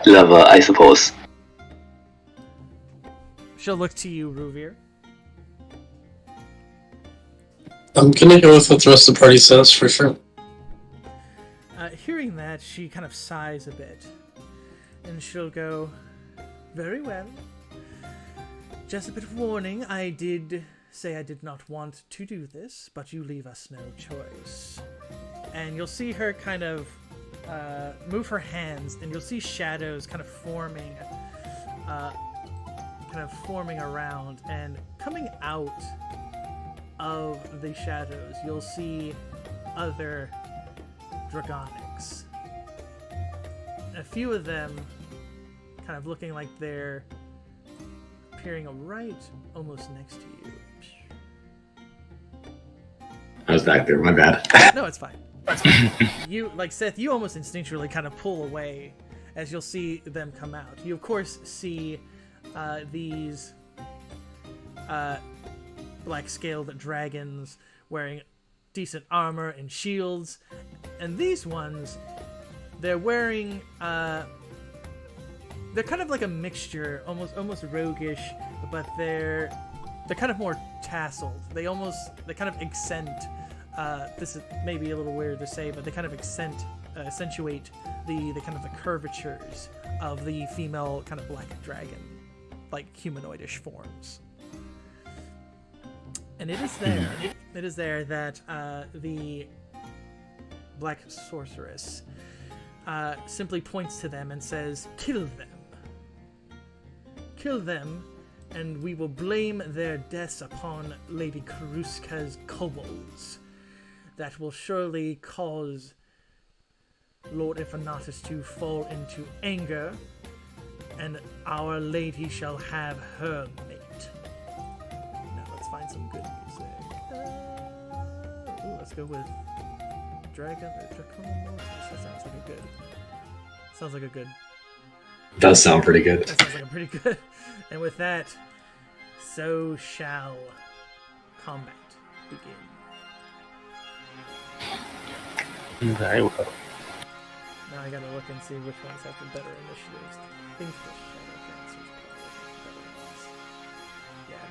lover, I suppose. She'll look to you, Ruvir. I'm gonna go with what the rest of the party says for sure. Hearing that, she kind of sighs a bit, and she'll go, very well. Just a bit of warning, I did say I did not want to do this, but you leave us no choice. And you'll see her kind of move her hands, and you'll see shadows kind of forming around, and coming out of the shadows, you'll see other Dragonics. A few of them kind of looking like they're appearing right almost next to you. I was back there, my bad. No, it's fine. You, like Seth, you almost instinctually kind of pull away as you'll see them come out. You, of course, see these black-scaled dragons wearing decent armor and shields, and these ones, they're wearing they're kind of like a mixture, almost roguish, but they're kind of more tasseled. They kind of accent. This is maybe a little weird to say, but they kind of accentuate the kind of the curvatures of the female kind of black dragon, like humanoidish forms. And it is there that the black sorceress simply points to them and says, "Kill them. Kill them, and we will blame their deaths upon Lady Karuska's kobolds. That will surely cause Lord Infanatus to fall into anger, and our lady shall have her mate." Now let's find some good music. Let's go with Dragon or Dracon. That sounds like a good. Does sound pretty good. That sounds like a pretty good. And with that, so shall combat begin. Very well. Now I gotta look and see which ones have the better initiatives. I think the Shadow Dancers probably have the better ones. Yeah,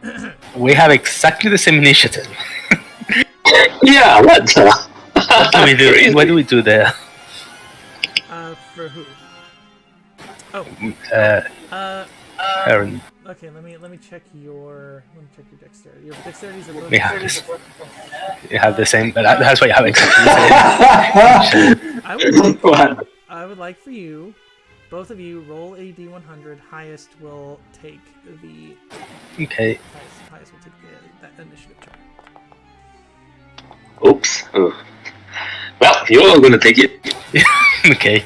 they do. We have exactly the same initiative. Yeah, what the? What do we do? What do we do there? For who? Oh. Aaron. Okay, let me check your dexterity. Your dexterity's a little. You have the same. That's why you have exactly the same. I would like for you, both of you, roll a d100. Highest will take the. Okay. Highest will take that initiative check. Oops. Oh. Well, you're gonna take it. Okay.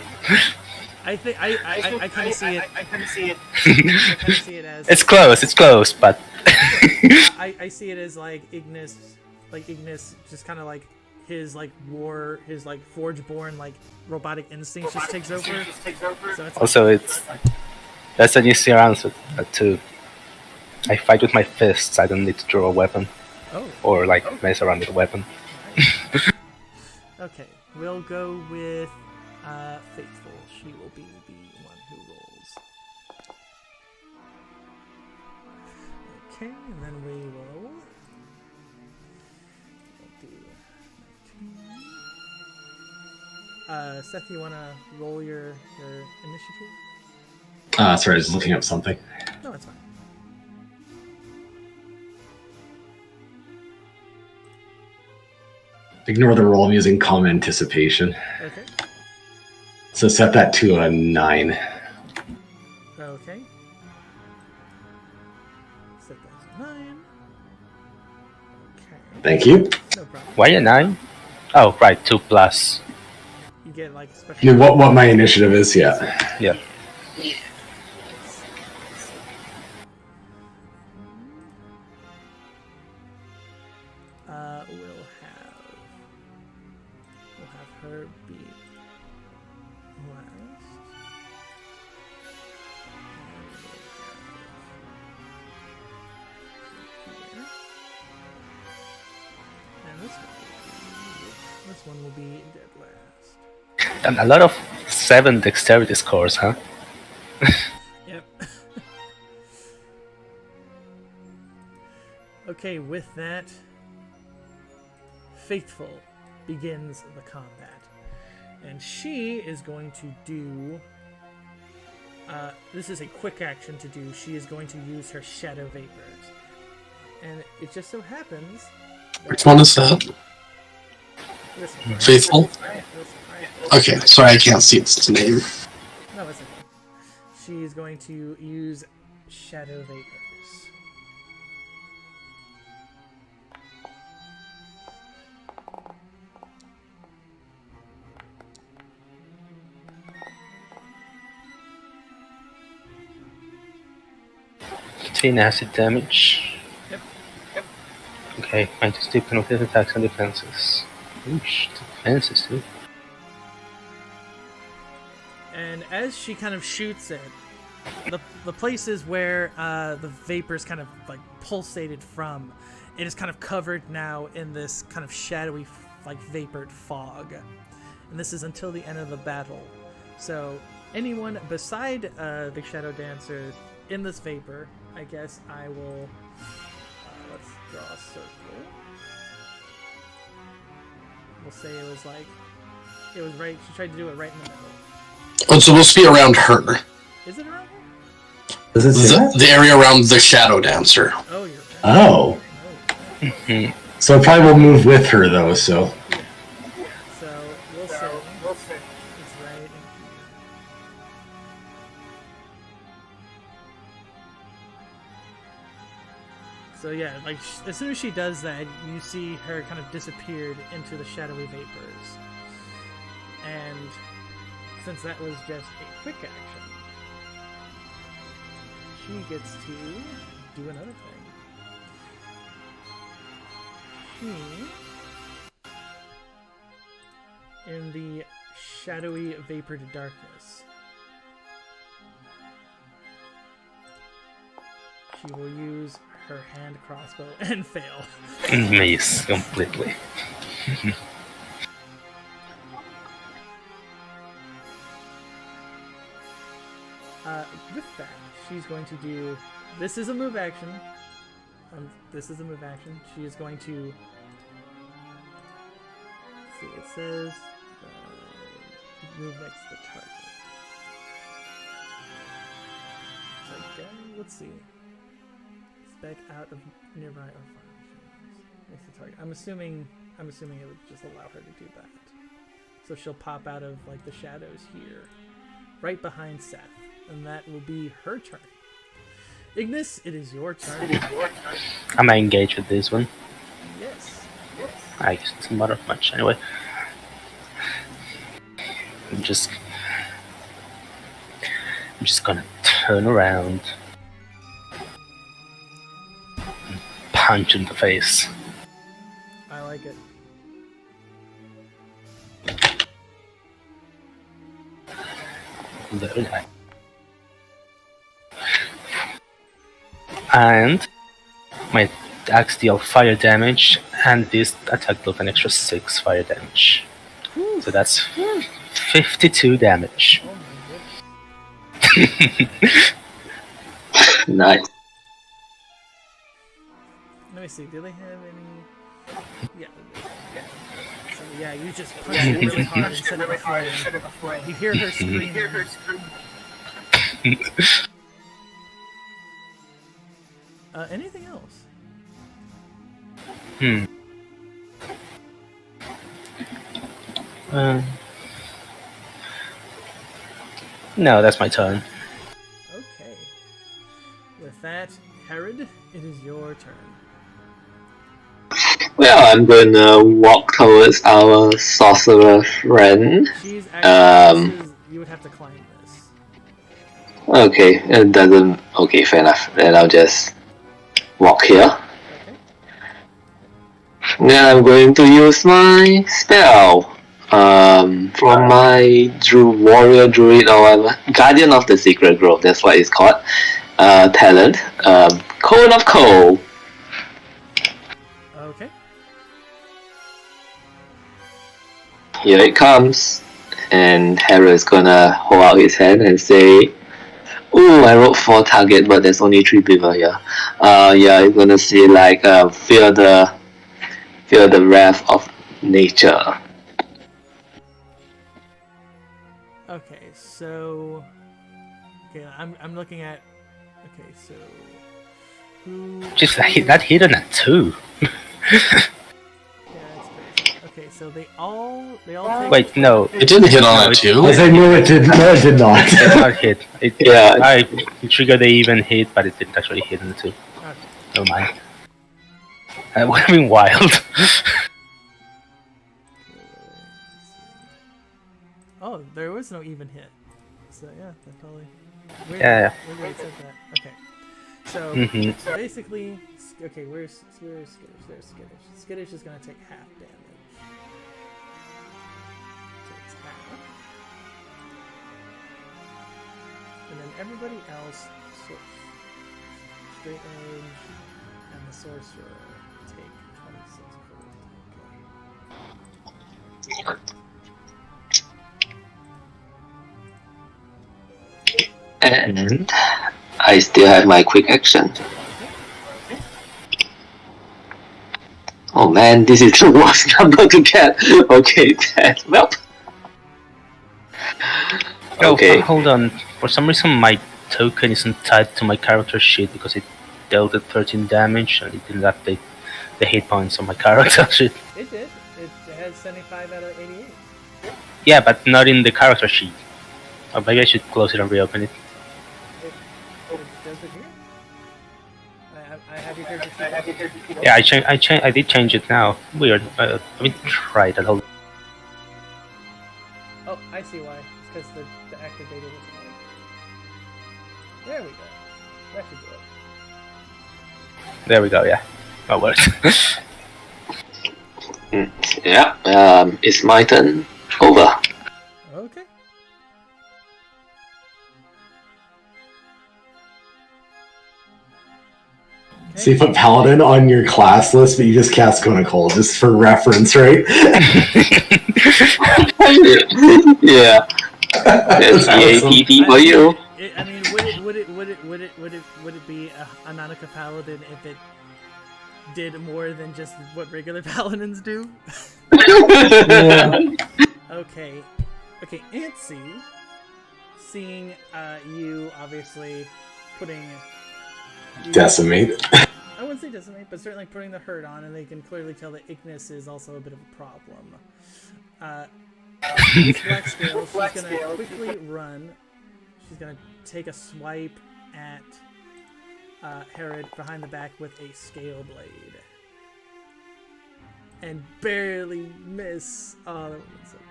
I think I kind of see it. I kind of see it as. It's close, but. I see it as like Ignis, just kind of like his like forge-born like robotic instinct just takes over. So it's also, that's an easier answer too. I fight with my fists. I don't need to draw a weapon. Oh. Or like mess around with a weapon. Okay, we'll go with Faithful. She will be the one who rolls. Okay, and then we will do 19. Seth, you want to roll your initiative? Sorry, I was looking up something. No, it's fine. Ignore the roll. I'm using calm anticipation. Okay. So set that to a 9. Okay. Set that to 9. Okay. Thank you. No problem. Why a 9? Oh, right, 2 plus. You get like special. Yeah, what my initiative is, yeah. Yeah. We'll have her her be last. And this one will be dead last. And a lot of 7 dexterity scores, huh? Yep. Okay, with that, Faithful begins the combat. And she is going to do... this is a quick action to do. She is going to use her Shadow Vapors. And it just so happens... Which one is that? This one. Faithful? This one, right? Okay, sorry, I can't see its name. No, it's okay. She's going to use Shadow Vapors. Acid damage. Yep. Okay, minus 2 penalties, attacks, and defenses. Oosh, defenses too. And as she kind of shoots it, the places where the vapors kind of like pulsated from, it is kind of covered now in this kind of shadowy, like vapored fog. And this is until the end of the battle. So anyone beside the Shadow Dancers in this vapor, I guess I will. Let's draw a circle. We'll say it was right. She tried to do it right in the middle. Oh, it's supposed to be around her. Is it around here? Does it say that? The area around the Shadow Dancer. Oh, you're right. Oh. Oh. So it probably will move with her, though, so... So we'll say it's right in here. So yeah, like as soon as she does that, you see her kind of disappeared into the shadowy vapors. And since that was just a quick action, she gets to do another thing. She, in the shadowy vapored darkness, she will use her hand crossbow and fail. Miss completely. With that, she's going to do... This is a move action. She is going to... Let's see, it says... move next to the target. Let's see. Spec out of nearby or far next to the target. I'm assuming it would just allow her to do that. So she'll pop out of like the shadows here, right behind Seth, and that will be her turn. Ignis, it is your turn. Am I engaged with this one? Yes. I guess it's not matter much anyway. I'm just gonna turn around, and punch in the face. I like it. Very nice. And my axe deal fire damage, and this attack deals an extra 6 fire damage. So that's 52 damage. Oh my goodness. Nice. Let me see. Do they have any? Yeah. So yeah, you just punch it really hard and set it aflame. You hear her scream. Anything else? No, that's my turn. Okay. With that, Herod, it is your turn. Well, I'm gonna walk towards our sorcerer friend. She's actually, you would have to climb this. Okay, it doesn't. Okay, fair enough. Then I'll just walk here. Okay. Then I'm going to use my spell. From my warrior druid or whatever, guardian of the secret grove. That's what it's called. Talent. Cone of coal. Okay. Here it comes. And Hera is gonna hold out his hand and say, "Ooh, I wrote 4 target, but there's only 3 people here." Yeah, it's gonna say like, feel the wrath of nature. Okay, so I'm looking at. Okay, so who? Just that hidden at 2. Yeah, that's crazy. Okay, so they all take. Wait, no. It didn't hit on No, it it- too. I said no, it did. No, it did not. It's not hit. Yeah. I triggered the even hit, but it didn't actually hit on the 2. Okay. Never mind. That would have been wild. Oh, there was no even hit. So yeah, that probably. Weird, Yeah. weird way it said that. Okay. So, Mhm. so basically, okay, where's Skittish? There's Skittish. Skittish is gonna take half damage. Takes half. And then everybody else, so straight edge, and the sorcerer take 26 gold. Okay. And I still have my quick action. Oh man, this is the worst number to get. Okay, 10. Well. Okay. Oh, hold on. For some reason, my token isn't tied to my character sheet because it dealt at 13 damage and it didn't update the hit points on my character sheet. It did. It has 75 out of 88. Yeah, but not in the character sheet. Oh, maybe I should close it and reopen it. It does it here? I have your character sheet. Yeah, I did change it now. Weird. Let me try that. Hold. Oh, I see why. It's because the active data wasn't right. There we go. That should do it. There we go. Yeah, that worked. Yeah. It's my turn. Over. Okay. Seafoot Paladin on your class list, but you just cast Cone of Coal, just for reference, right? Yeah. That's EAPD for you. I mean, would it be a Nanaka Paladin if it did more than just what regular paladins do? Yeah. Okay, Antsy, seeing you obviously putting Decimate. I wouldn't say decimate, but certainly putting the hurt on, and they can clearly tell that Ignis is also a bit of a problem. This Black Scale, she's gonna quickly run. She's gonna take a swipe at Herod behind the back with a scale blade. And barely miss. Oh, that would have been so good.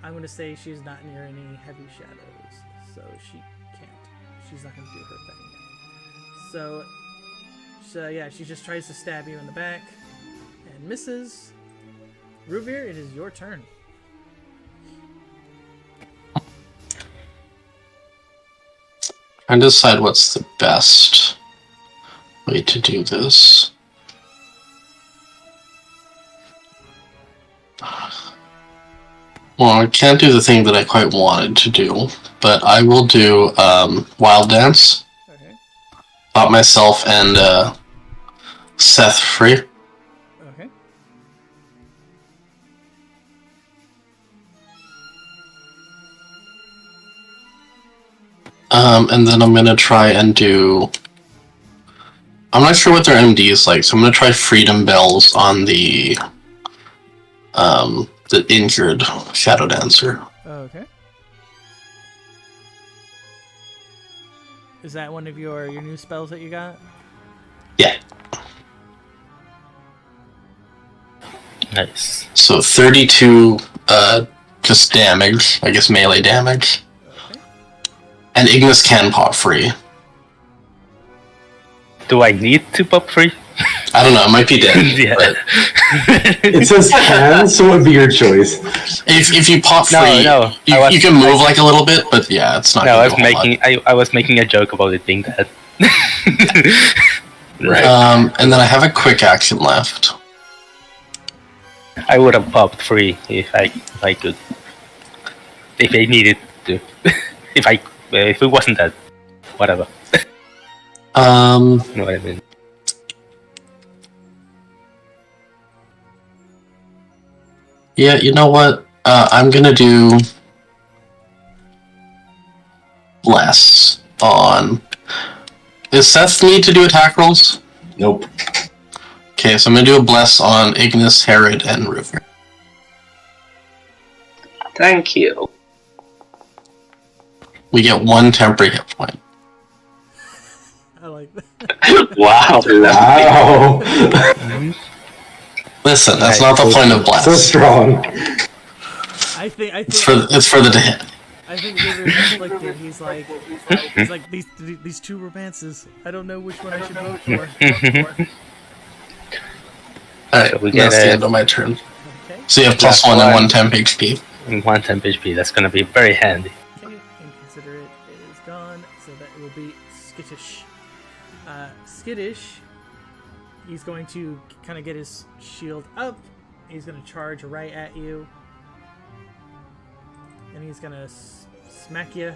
I'm gonna say she's not near any heavy shadows, so she can't. She's not gonna do her thing. So yeah, she just tries to stab you in the back and misses. Ruvir, it is your turn. Trying to decide what's the best way to do this. Well, I can't do the thing that I quite wanted to do, but I will do Wild Dance. Okay. Pop myself and Seth free. Okay. And then I'm gonna try and do. I'm not sure what their MD is like, so I'm gonna try Freedom Bells on the injured Shadow Dancer. Okay. Is that one of your new spells that you got? Yeah. Nice. So 32 just damage, I guess melee damage. Okay. And Ignis can pop free. Do I need to pop free? I don't know. It might be dead. Yeah. But It says can, so it would be your choice. if you pop free, No, you can move like a little bit, but yeah, it's not. No, gonna do a whole lot. I was making a joke about it being dead. Right. And then I have a quick action left. I would have popped free if I could, if I needed to, if it wasn't dead, whatever. You know what I mean? Yeah, you know what? I'm gonna do less on. Does Seth need to do attack rolls? Nope. Okay, so I'm gonna do a bless on Ignis, Herod, and River. Thank you. We get 1 temporary hit point. I like that. Wow. Wow. Listen, that's not the point of bless. So strong. I think It's for the hit. I think River's conflicted. He's like these two romances. I don't know which one I should vote for. Alright, So we get that's the a- end of my turn. Okay. So you have plus Plus 1 and one. 1 temp HP. 1 temp HP, that's gonna be very handy. Okay, inconsiderate is gone, so that will be skittish. Skittish, he's going to kind of get his shield up. He's going to charge right at you. And he's going to smack you.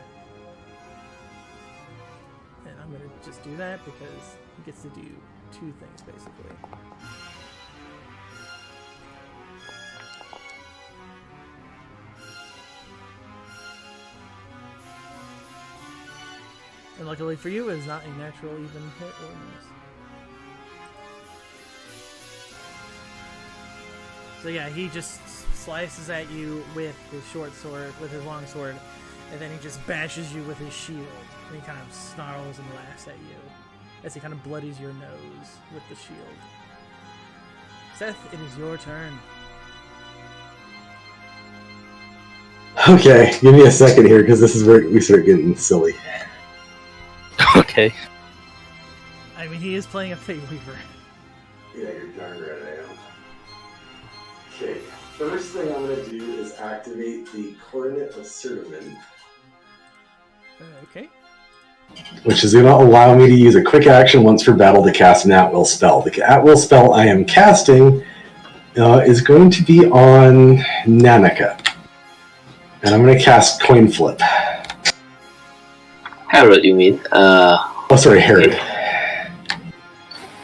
And I'm going to just do that because he gets to do 2 things, basically. And luckily for you, it's not a natural even hit or miss. So yeah, he just slices at you with his short sword, with his long sword, and then he just bashes you with his shield. And he kind of snarls and laughs at you as he kind of bloodies your nose with the shield. Seth, it is your turn. Okay, give me a second here, because this is where we start getting silly. Okay. I mean, he is playing a Fate Weaver. Yeah, you're darn right I am. Okay, first thing I'm going to do is activate the Coronet of Sertiman, Okay. which is going to allow me to use a quick action once per battle to cast an at-will spell. The at-will spell I am casting is going to be on Nanika. And I'm going to cast Coin Flip. Harold, you mean? Oh, sorry, Herod.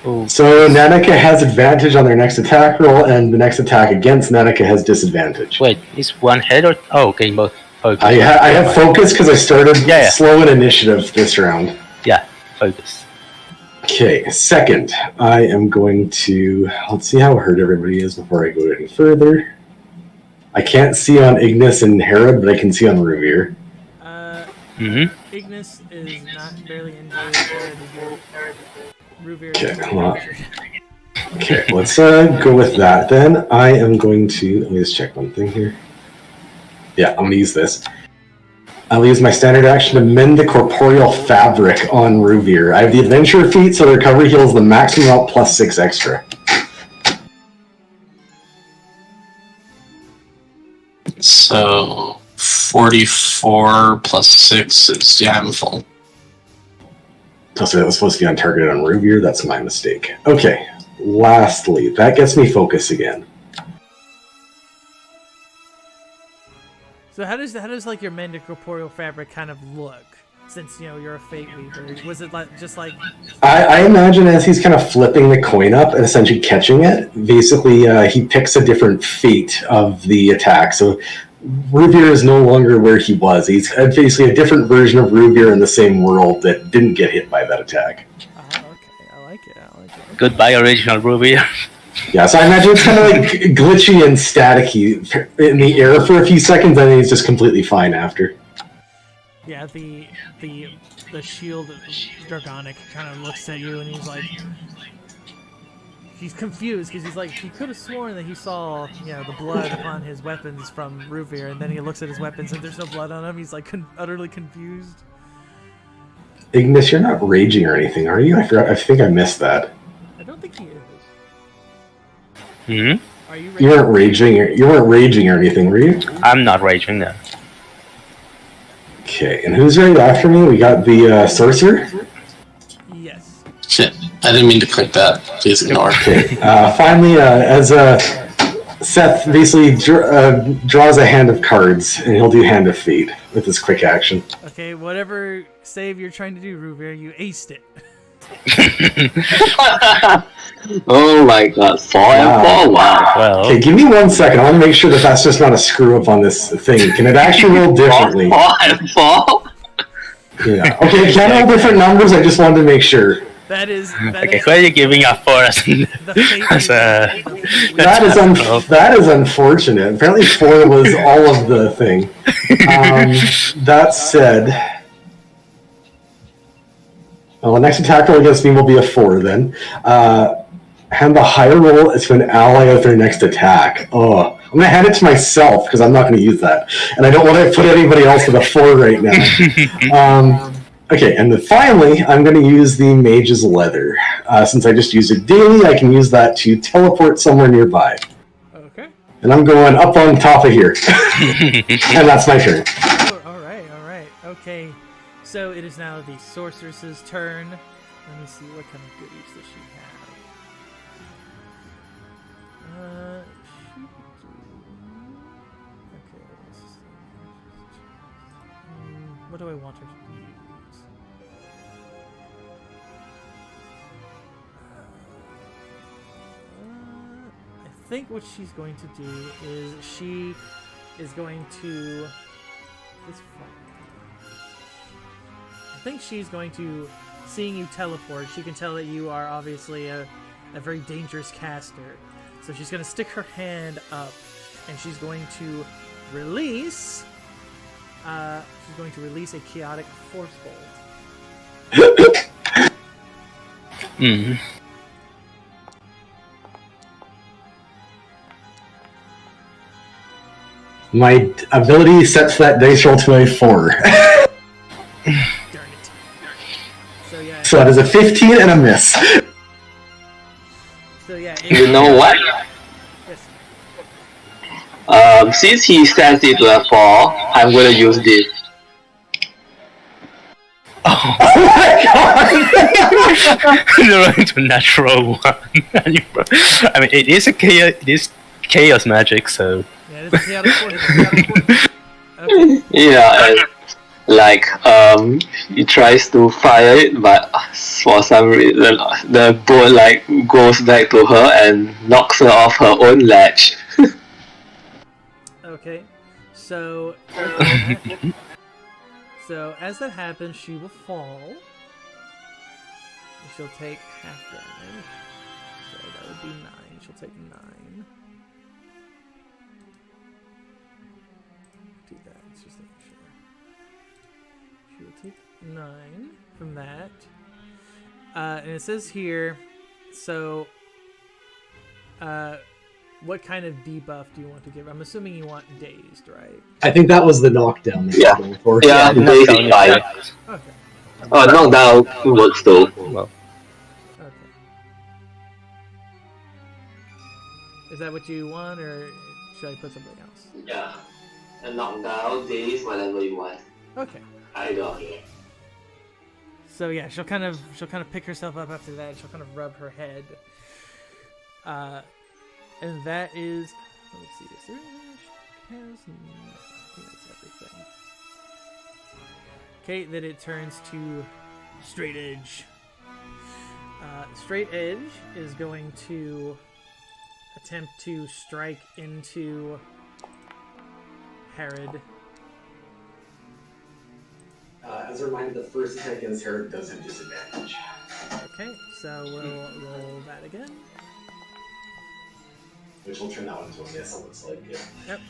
Ooh. So Nanika has advantage on their next attack roll, and the next attack against Nanika has disadvantage. Wait, is one head or... Oh, okay, both. Focus. I have focus because I started Yeah. slow in initiative this round. Yeah, focus. Okay, second, I am going to... Let's see how hurt everybody is before I go any further. I can't see on Ignis and Herod, but I can see on Revere. Ignis is not barely injured. Ruvir Okay, is hold on. injured. Okay, let's go with that then. I am going to... Let me just check one thing here. Yeah, I'm going to use this. I'll use my standard action to mend the corporeal fabric on Ruvir. I have the adventure feat, so the recovery heals the maximum out plus 6 extra. So 44 plus 6 is I'm full. Oh, so that was supposed to be on target on Ruvir. That's my mistake. Okay, lastly, that gets me focus again. So how does like your mended corporeal fabric kind of look? Since you're a Fate Weaver, was it just like? I imagine as he's kind of flipping the coin up and essentially catching it, basically he picks a different fate of the attack. So Ruvir is no longer where he was. He's basically a different version of Ruvir in the same world that didn't get hit by that attack. Oh, okay, I like it. Goodbye, original Ruby. Yeah, so I imagine it's kind of like glitchy and staticky in the air for a few seconds, and then he's just completely fine after. Yeah, the shield Dragonic kind of looks at you and he's confused because he's like, he could have sworn that he saw the blood upon his weapons from Ruvir, and then he looks at his weapons and there's no blood on them. He's like utterly confused. Ignis, you're not raging or anything, are you? I think I missed that. I don't think he is. Hmm? Are you? You weren't raging. You weren't raging or anything, were you? I'm not raging now. Okay, and who's right after me? We got the sorcerer. Yes. Shit, I didn't mean to click that. Please ignore. Okay. Finally, as Seth basically draws a hand of cards, and he'll do Hand of Fate with his quick action. Okay, whatever save you're trying to do, Ruvir, you aced it. Oh my god, 4 and 4, wow. Well, Okay, give me 1 second. I want to make sure that that's just not a screw up on this thing. Can it actually roll differently? 4 and 4? Yeah. Okay, it can roll different numbers. I just wanted to make sure. That is. okay, who are you giving up for as, The fate as a... That is unfortunate. Apparently 4 was all of the thing. That said... Well, the next attack roll against me will be a 4 then. Hand the higher roll is to an ally of their next attack. Oh, I'm going to hand it to myself because I'm not going to use that. And I don't want to put anybody else with a 4 right now. Okay, and then finally, I'm going to use the Mage's Leather. Since I just used it daily, I can use that to teleport somewhere nearby. Okay. And I'm going up on top of here. And that's my turn. Oh, all right. Okay. So it is now the sorceress's turn. Let me see, what kind of goodies does she have? Okay, let's see. What do I want her to use? I think what she's going to do is she is going to... This I think she's going to, seeing you teleport, she can tell that you are obviously a very dangerous caster. So she's going to stick her hand up, and she's going to release. She's going to release a chaotic force bolt. Mm. My ability sets that dice roll to a 4. Darn it. So yeah. So that is a 15 and a miss. So yeah. You know what? Yes. Since he sets it to a 4, I'm gonna use this. Oh, Oh my god! you're into natural 1. I mean, it is chaos magic, so... Yeah, it is a chaotic force. Okay. Yeah, and like he tries to fire it, but for some reason the bolt like goes back to her and knocks her off her own ledge. Okay. So. So as that happens, she will fall. And she'll take half damage. So that would be 9. She'll take 9. Do that. Let's just make sure. She will take 9 from that. And it says here, so what kind of debuff do you want to give? I'm assuming you want dazed, right? I think that was the knockdown that Yeah. you're going for. Yeah, this is fine. Okay. Oh, knockdown works too. Well, Okay. Is that what you want, or should I put something else? Yeah, a knockdown, daze, whatever you want. Okay. I don't. So yeah, she'll kind of pick herself up after that. She'll kind of rub her head. And that is. Let me see. Is there I think that's everything. Okay, then it turns to Straight Edge. Straight Edge is going to attempt to strike into Herod. As a reminder, the first attack against Herod does have disadvantage. Okay, so we'll roll that again. Which will turn that one into a miss, it looks like. Yeah. Yep.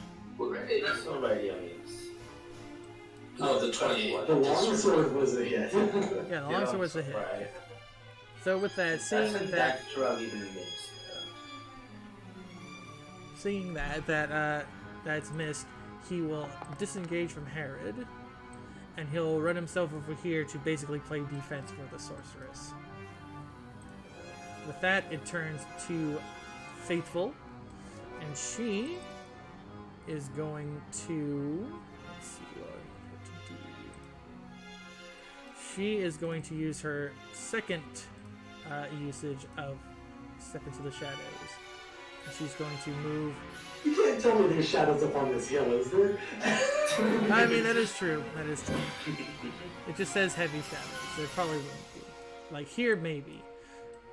That's already a miss. Oh, the 28. The longsword was a hit. Yeah, the longsword was a hit. Right. So with that, seeing That's that actually missed. seeing that's missed, he will disengage from Herod, and he'll run himself over here to basically play defense for the sorceress. with that, it turns to Faithful, and she is going to. Let's see what to do. She is going to use her second usage of Step into the Shadows. And she's going to move. You can't tell me there's shadows up on this hill, is there? I mean, that is true. That is true. It just says heavy shadows. There probably wouldn't be. Like here, maybe.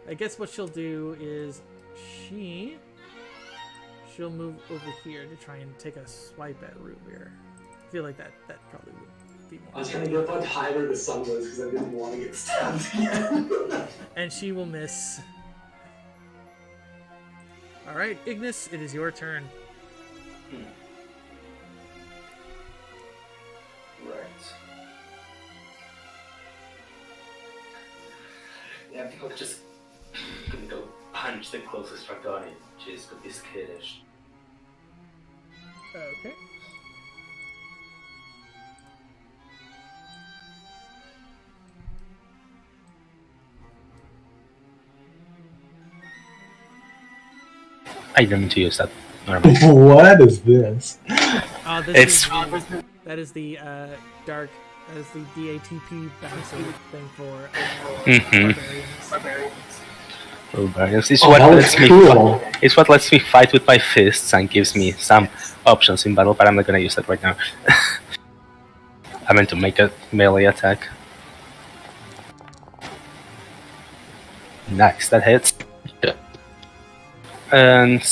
I guess what she'll do is she'll move over here to try and take a swipe at Root Beer. I feel like that probably would be more. I was trying to get up on high where the sun was because I didn't want to get stabbed again. And she will miss. Alright, Ignis, it is your turn. Right. Yeah, I think I'll just gonna go punch the closest Dragoni, which is gonna be skittish. Okay. I didn't mean to use that. Normally. What is this? It's That is the dark. That is the DATP bouncer thing for barbarians. Barbarians. It's what lets me. It's what lets me fight with my fists and gives me some options in battle, but I'm not gonna use that right now. I meant to make a melee attack. Nice, that hits. Yeah. And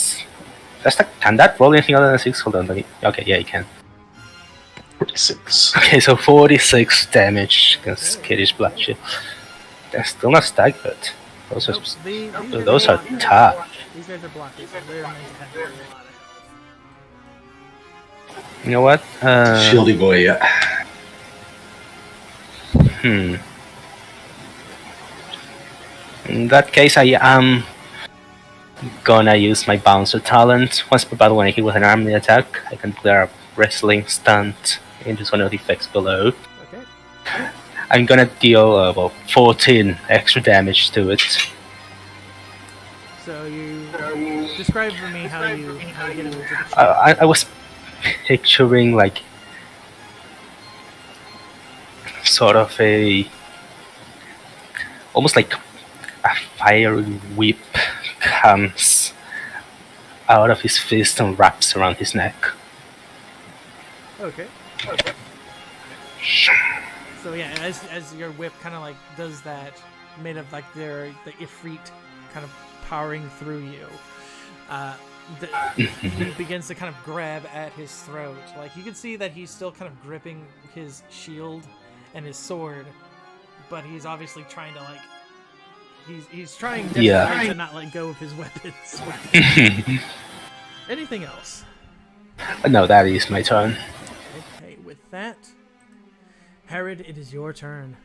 can that roll anything other than 6? Hold on, let me. Okay, yeah, you can. 46. Okay, so 46 damage against Skittish Bloodshed. They're still not staggered. Those are those are tough. These guys are blockers, so they're meant to have a lot of health. You know what? Shieldy boy, yeah. In that case, I am gonna use my bouncer talent. Once per battle, when I hit with an army attack, I can declare a wrestling stunt into one of the effects below. Okay. I'm gonna deal 14 extra damage to it. So you describe for me how you get into the shield. I was picturing like sort of almost like a fiery whip comes out of his fist and wraps around his neck. Okay. So yeah, as your whip kind of like does that, made of like the Ifrit kind of powering through you, he begins to kind of grab at his throat. Like you can see that he's still kind of gripping his shield and his sword, but he's obviously trying to like he's trying desperately to not let go of his weapons. Anything else? No, that is my turn. Okay, with that, Herod, it is your turn.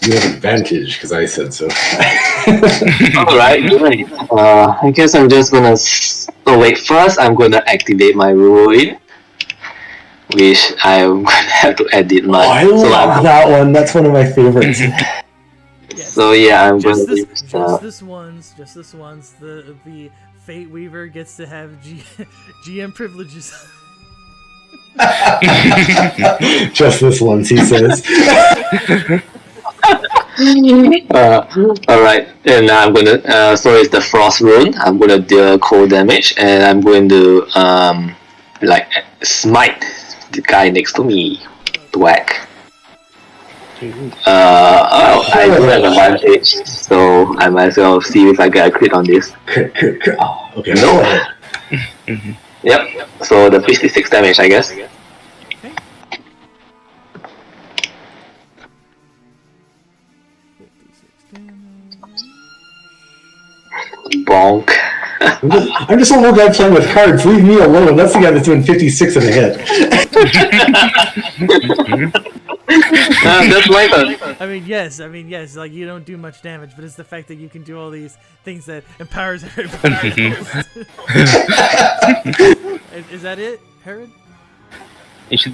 You have advantage because I said so. Alright, great. I guess I'm just gonna. Wait, first I'm gonna activate my ruin, which I'm gonna have to edit my. I love that one. That's one of my favorites. Yes. So yeah, I'm Just gonna this, use. just this once. The Fate Weaver gets to have GM privileges. Just this once, he says. Alright, and I'm gonna. So it's the Frost Rune. I'm gonna deal cold damage, and I'm going to like smite the guy next to me to whack. I do have advantage, so I might as well see if I get a crit on this. Oh, okay. No. Yep. So the 56 damage, I guess. Okay. Bonk. I'm just a little guy playing with cards. Leave me alone. That's the guy that's doing 56 in a hit. That's my turn. I mean, yes. Like you don't do much damage, but it's the fact that you can do all these things that empowers everybody. Is that it, Herod? It should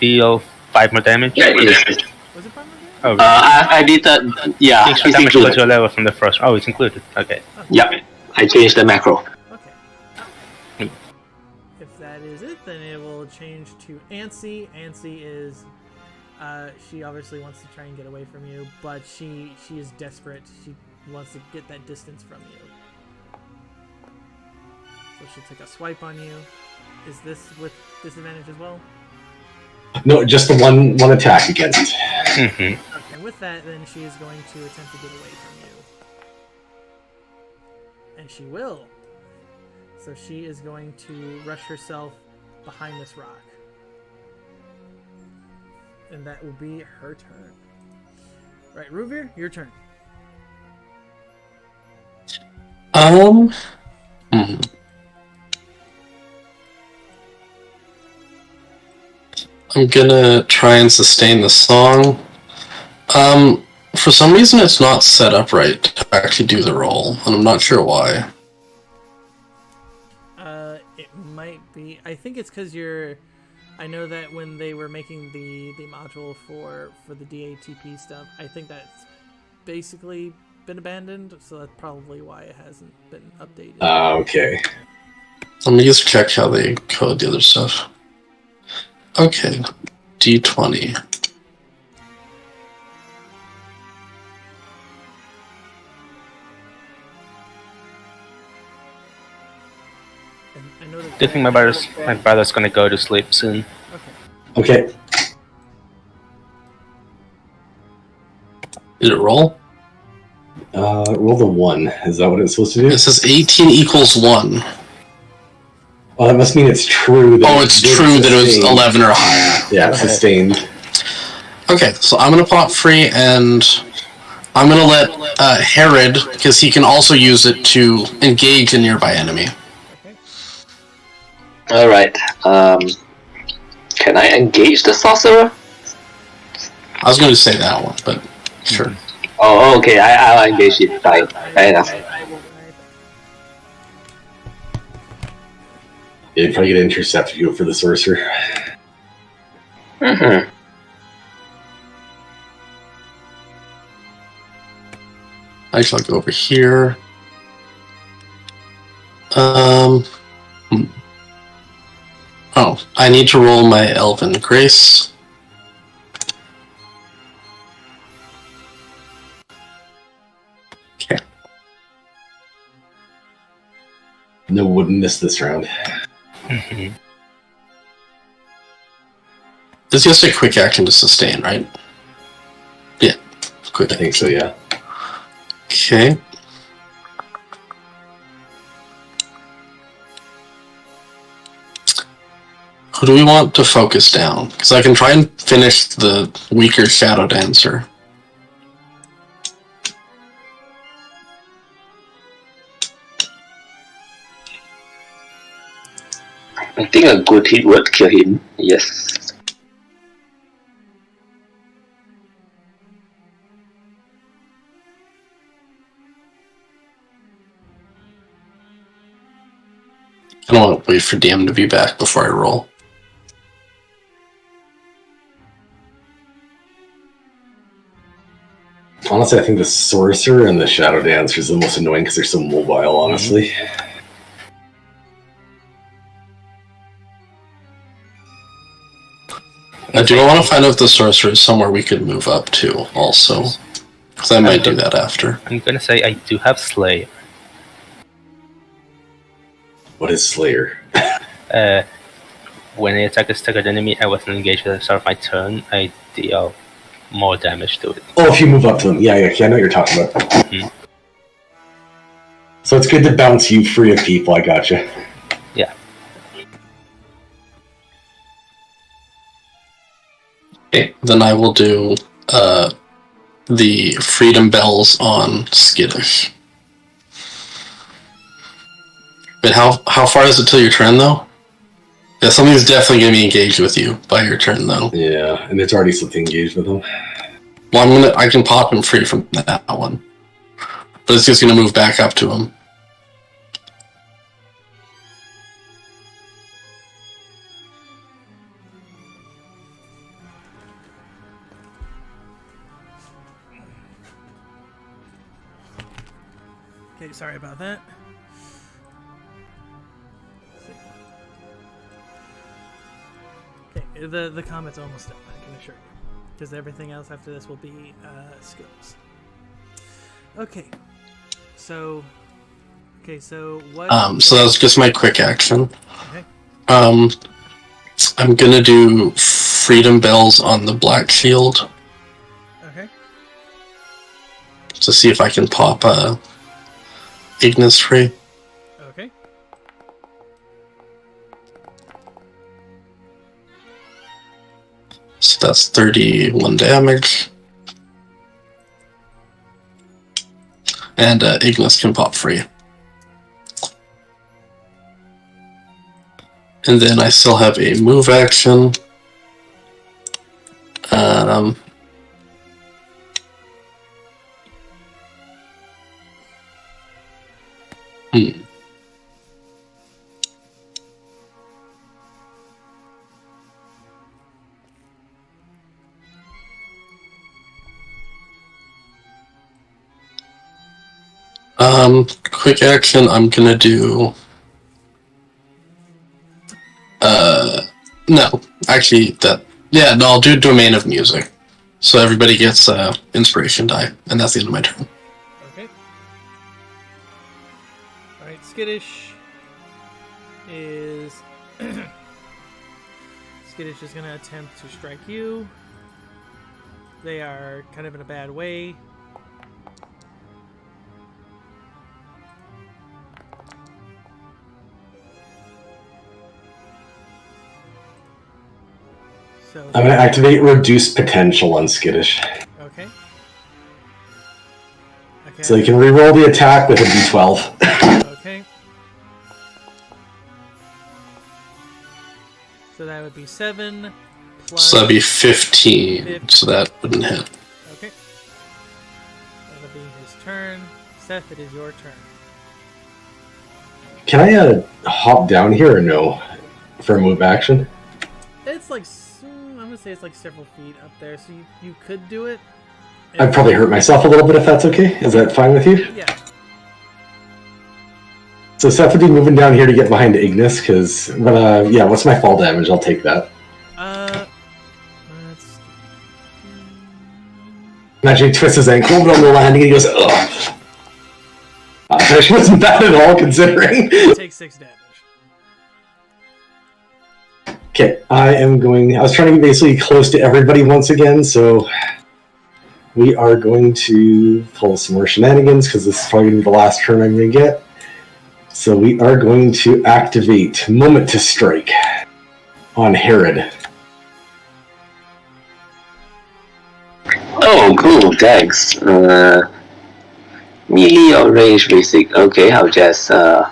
deal 5 more damage. Yeah, it is. Was it 5 more damage? Oh, I did that. Yeah, extra it's damage equal included. to a level from the first. Oh, it's included. Okay. Yep, I changed the macro. Okay. Hmm. If that is it, then it will change to Ansi. Ansi is, she obviously wants to try and get away from you, but she is desperate. She wants to get that distance from you. So she'll take a swipe on you. Is this with disadvantage as well? No, just the one attack against. Mm-hmm. Okay, with that, then she is going to attempt to get away from you. And she will. So she is going to rush herself behind this rock. And that will be her turn. Right, Ruvir, your turn. I'm gonna try and sustain the song. For some reason it's not set up right to actually do the roll, and I'm not sure why. It might be. I think it's because you're. I know that when they were making the module for the DATP stuff, I think that's basically been abandoned. So that's probably why it hasn't been updated. Okay. Let me just check how they code the other stuff. Okay, D20. And I know that Do you think my brother's gonna go to sleep soon? Okay. Okay. Did it roll? Roll the 1. Is that what it's supposed to do? It says 18 equals 1. Oh, that must mean it's true. That It's true that it was 11 or higher. Yeah, it's sustained. Okay, so I'm gonna pop free, and I'm gonna let Herod, because he can also use it to engage a nearby enemy. Okay. Alright, can I engage the sorcerer? I was gonna say that one, but sure. Oh, okay, I'll engage it. Fine, fair enough. You'd probably get intercept if you go for the sorcerer. Mm-hmm. Actually, I'll go over here. Oh, I need to roll my Elven Grace. Okay. No woodenness this round. Mm-hmm. It's just a quick action to sustain, right? Yeah, quick. I think so, yeah. Okay. Who do we want to focus down? Because I can try and finish the weaker Shadow Dancer. I think a good hit would kill him. Yes. I don't want to wait for DM to be back before I roll. Honestly, I think the sorcerer and the shadow dancer is the most annoying because they're so mobile, honestly. I do want to find out if the sorcerer is somewhere we could move up to, also. Because I might do that after. I'm gonna say I do have Slay. What is Slayer? When I attack a staggered enemy I wasn't engaged at the start of my turn, I deal more damage to it. Oh, if you move up to them. Yeah, I know what you're talking about. Mm-hmm. So it's good to bounce you free of people, I gotcha. Yeah. Okay, then I will do the Freedom Bells on Skittish. But how far is it till your turn, though? Yeah, something's definitely going to be engaged with you by your turn, though. Yeah, and there's already something engaged with them. Well, I can pop him free from that one. But it's just going to move back up to him. Okay, sorry about that. Okay, the combat's almost done, I can assure you. Because everything else after this will be skills. Okay. So what So that's just my quick action. Okay. I'm gonna do Freedom Bells on the Black Shield Okay. to see if I can pop Ignis free. Okay. So that's 31 damage. And Ignis can pop free. And then I still have a move action. Quick action, I'm gonna do... no. Actually, I'll do Domain of Music. So everybody gets inspiration die, and that's the end of my turn. Okay. Alright, Skittish is... Skittish is going to attempt to strike you. They are kind of in a bad way. So, I'm going to activate Reduce Potential on Skittish. okay. Okay. So you can reroll the attack with a d12. Okay. So that would be 7 plus... So that'd be 15, so that wouldn't hit. Okay. That'll be his turn. Seth, it is your turn. Can I hop down here or no? For a move action? It's like... I'm going to say it's like several feet up there, so you could do it. I'd probably hurt myself a little bit if that's okay. Is that fine with you? Yeah. So Seth would be moving down here to get behind Ignis, because... yeah, what's my fall damage? I'll take that. Let's... Imagine he twists his ankle on the landing and he goes, ugh. That wasn't bad at all, considering. Take 6 damage. Okay, I was trying to get basically close to everybody once again, so we are going to pull some more shenanigans, because this is probably going to be the last turn I'm going to get. So we are going to activate Moment to Strike on Herod. Oh, cool, thanks. Melee or range basic. Okay, I'll just So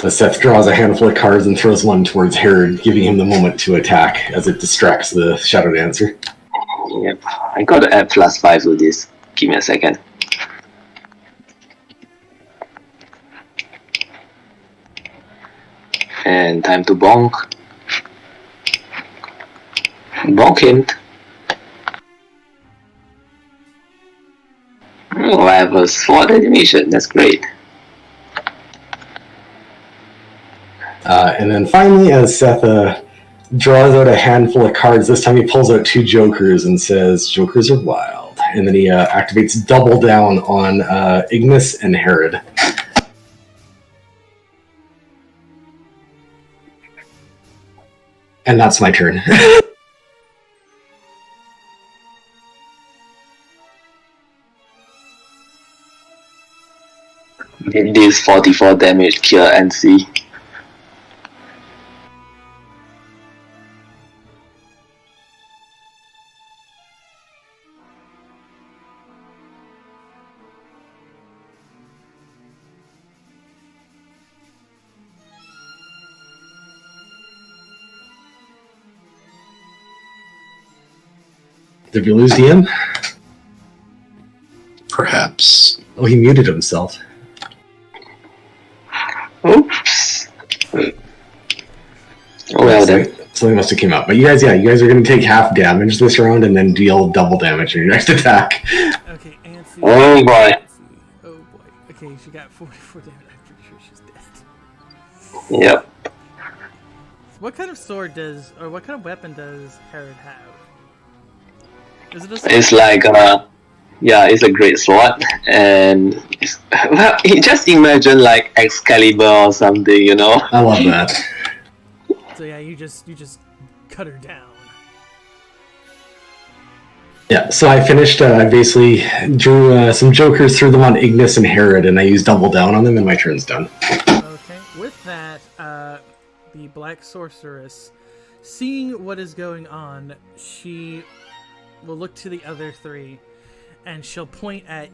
Seth draws a handful of cards and throws one towards Herod, giving him the moment to attack as it distracts the Shadow Dancer. Yep, I got to add +5 to this. Give me a second. And time to bonk. Bonk him. Oh, I have a sword animation. That's great. And then finally, as Seth draws out a handful of cards, this time he pulls out 2 Jokers and says, Jokers are wild. And then he activates Double Down on Ignis and Herod. And that's my turn. It deals 44 damage, cure NC. Did we lose DM? Perhaps. Oh, he muted himself. Oops. Well then. Something must have came up. But you guys are going to take half damage this round and then deal double damage in your next attack. Okay, Ansi. Oh boy. Oh boy. She got 44 damage. I'm pretty sure she's dead. Yep. What kind of sword does, or what kind of weapon does Herod have? Is it a sword? It's like it's a great sword, and just imagine like Excalibur or something, you know. I love that. So yeah, you just cut her down. Yeah, so I finished, basically drew some jokers, threw them on Ignis and Herod, and I used double down on them, and my turn's done. Okay, with that, the Black Sorceress, seeing what is going on, she will look to the other three, and she'll point at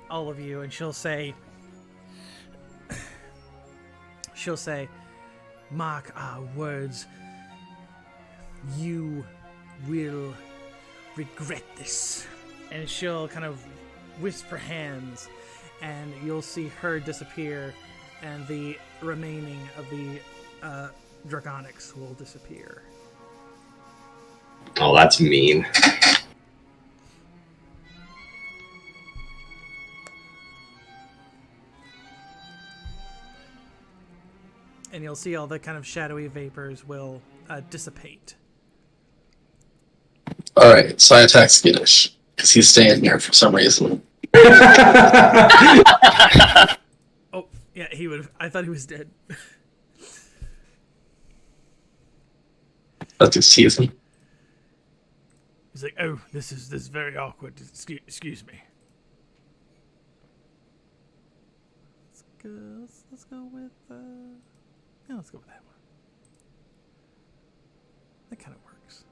all of you, and she'll say, mark our words, you will regret this. And she'll kind of wisp her hands, and you'll see her disappear, and the remaining of the Draconics will disappear. Oh, that's mean. And you'll see all the kind of shadowy vapors will dissipate. Alright, so I attack Skittish, because he's staying here for some reason. Oh, yeah, he would. I thought he was dead. Let's just tease him. He's like, oh, this is very awkward. Excuse me. Let's go with yeah, let's go with that one. That kind of works.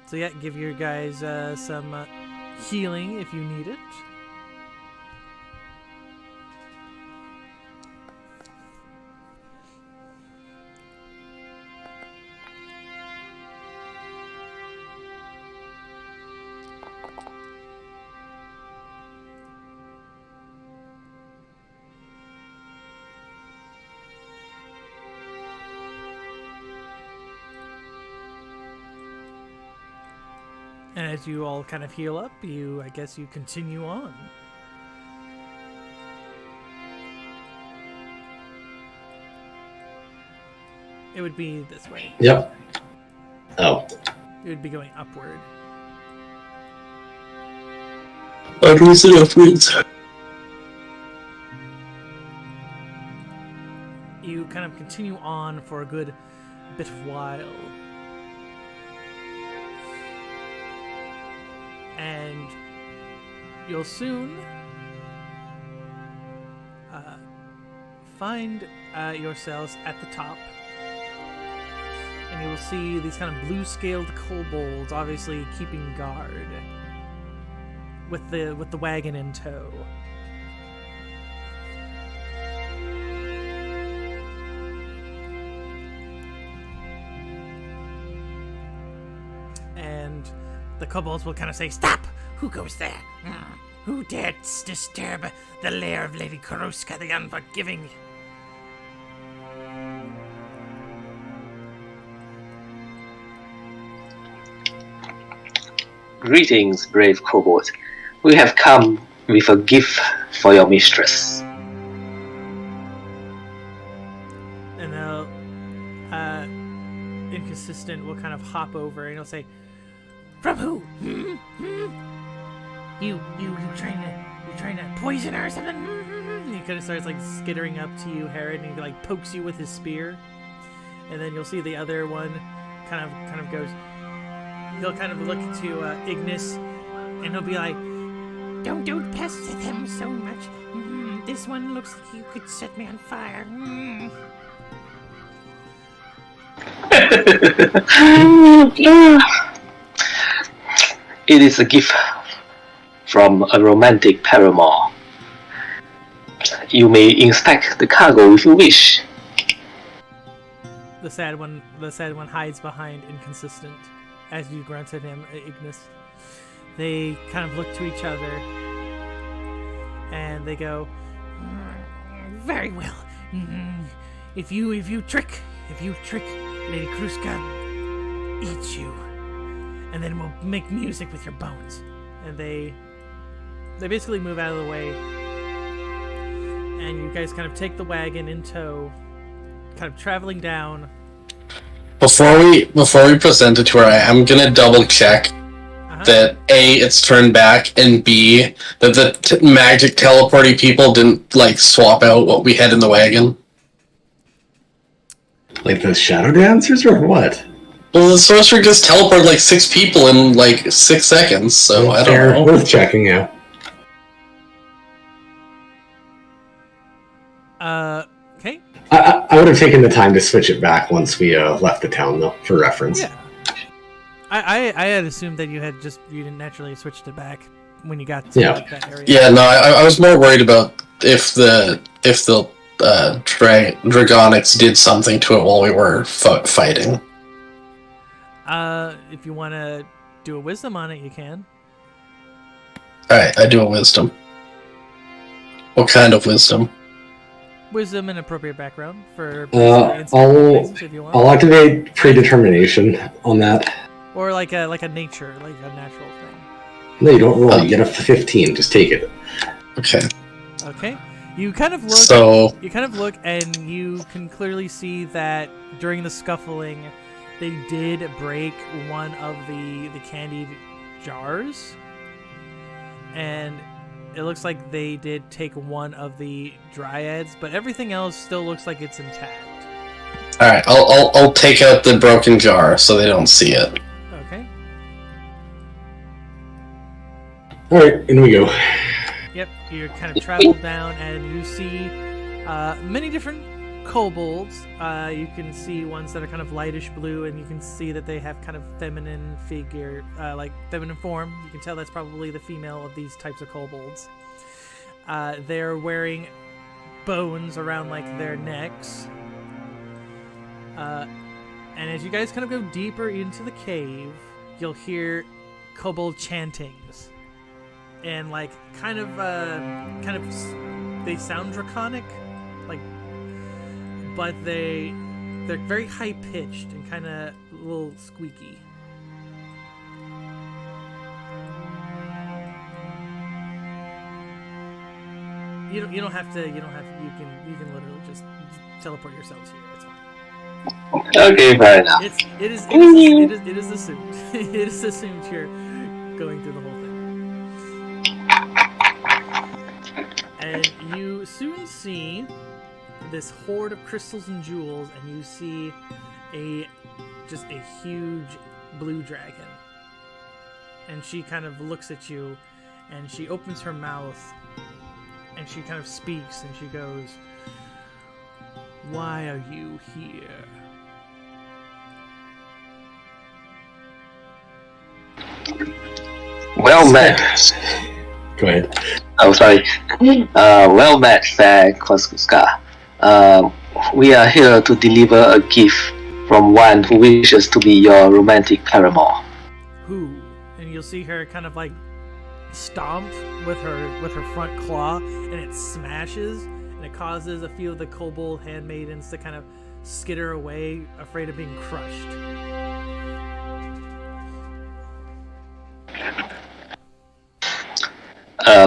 So yeah, give your guys some healing if you need it. And as you all kind of heal up, I guess you continue on. It would be this way. Yep. Oh. It would be going upward. How do we sit upwards? You kind of continue on for a good bit of while. And you'll soon find yourselves at the top, and you will see these kind of blue-scaled kobolds, obviously keeping guard with the wagon in tow. And the kobolds will kind of say, "Stop! Who goes there? Who dared disturb the lair of Lady Kuruska the Unforgiving?" Greetings, brave kobold. We have come with a gift for your mistress. And they'll, Inconsistent will kind of hop over and he'll say, "From who? You trying to poison her or something?" And he kind of starts like skittering up to you, Herod, and he like pokes you with his spear. And then you'll see the other one kind of goes. He'll kind of look to Ignis, and he'll be like, "Don't pester them so much. This one looks like you could set me on fire." It is a gift from a romantic paramour. You may inspect the cargo if you wish. The sad one hides behind Inconsistent. As you grunt at him, Ignis. They kind of look to each other, and they go, "Very well. If you trick Lady Kruska, eat you, and then we'll make music with your bones." And they basically move out of the way, and you guys kind of take the wagon in tow, kind of traveling down. Before we present it to her, I am gonna double check that A, it's turned back, and B, that the magic teleporting people didn't like swap out what we had in the wagon. Like the shadow dancers or what? Well, the sorcerer just teleported like 6 people in like 6 seconds, so I don't know. Worth checking, yeah. Okay. I would have taken the time to switch it back once we left the town, though, for reference. Yeah. I had assumed that you didn't naturally switched it back when you got to that area. Yeah, no, I was more worried about if the Dragonics did something to it while we were fighting. If you want to do a wisdom on it, you can. Alright, I do a wisdom. What kind of wisdom? Wisdom and appropriate background for I'll activate predetermination on that. Or like a nature, like a natural thing. No, you don't roll. You get a 15. Just take it. Okay. Okay. You kind of look. So you kind of look, and you can clearly see that during the scuffling, they did break one of the candied jars, and it looks like they did take one of the dryads, but everything else still looks like it's intact. All right, I'll take out the broken jar so they don't see it. Okay. All right, in we go. Yep, you kind of travel down, and you see many different kobolds. You can see ones that are kind of lightish blue, and you can see that they have kind of feminine figure, like feminine form. You can tell that's probably the female of these types of kobolds. They're wearing bones around like their necks. And as you guys kind of go deeper into the cave, you'll hear kobold chantings. And like kind of they sound draconic, like, but they're very high pitched and kind of a little squeaky. You don't have to. You can literally just teleport yourselves here. It's fine. Okay, fair enough. It is assumed. It is assumed you're going through the whole thing. And you soon see this horde of crystals and jewels, and you see just a huge blue dragon. And she kind of looks at you, and she opens her mouth, and she kind of speaks, and she goes, "Why are you here?" Well met. Go ahead. Oh, sorry. Well met, fair Koskuska. We are here to deliver a gift from one who wishes to be your romantic paramour. Who? And you'll see her kind of like stomp with her front claw, and it smashes, and it causes a few of the kobold handmaidens to kind of skitter away, afraid of being crushed.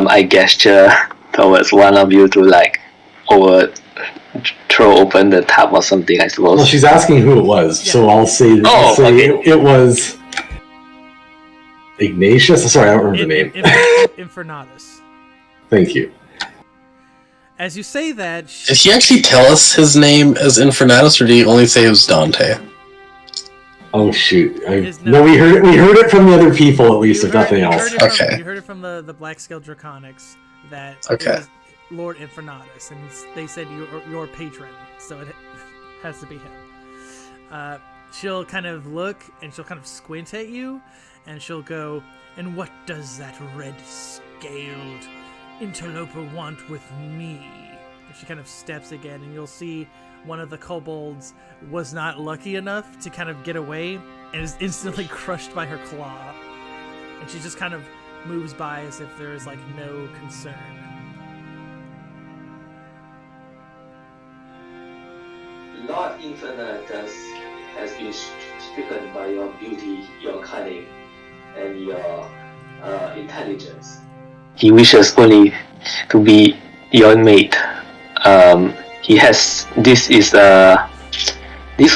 I gesture towards one of you to like throw open the tap or something, I suppose. Well, she's asking who it was, so I'll say it was Ignatius. Sorry, I don't remember the name. Infernatus. Thank you. As you say that, Did he actually tell us his name as Infernatus, or did he only say it was Dante? Oh shoot! No, we heard it from the other people at least, if nothing else. You heard it from the Black Scale Draconics that it was Lord Infernatus, and they said your patron, so it has to be him. She'll kind of look, and she'll kind of squint at you, and she'll go, "And what does that red-scaled interloper want with me?" And she kind of steps again, and you'll see one of the kobolds was not lucky enough to kind of get away and is instantly crushed by her claw. And she just kind of moves by as if there is like no concern. Lord Infernatus has been stricken by your beauty, your cunning, and your intelligence. He wishes only to be your mate He has this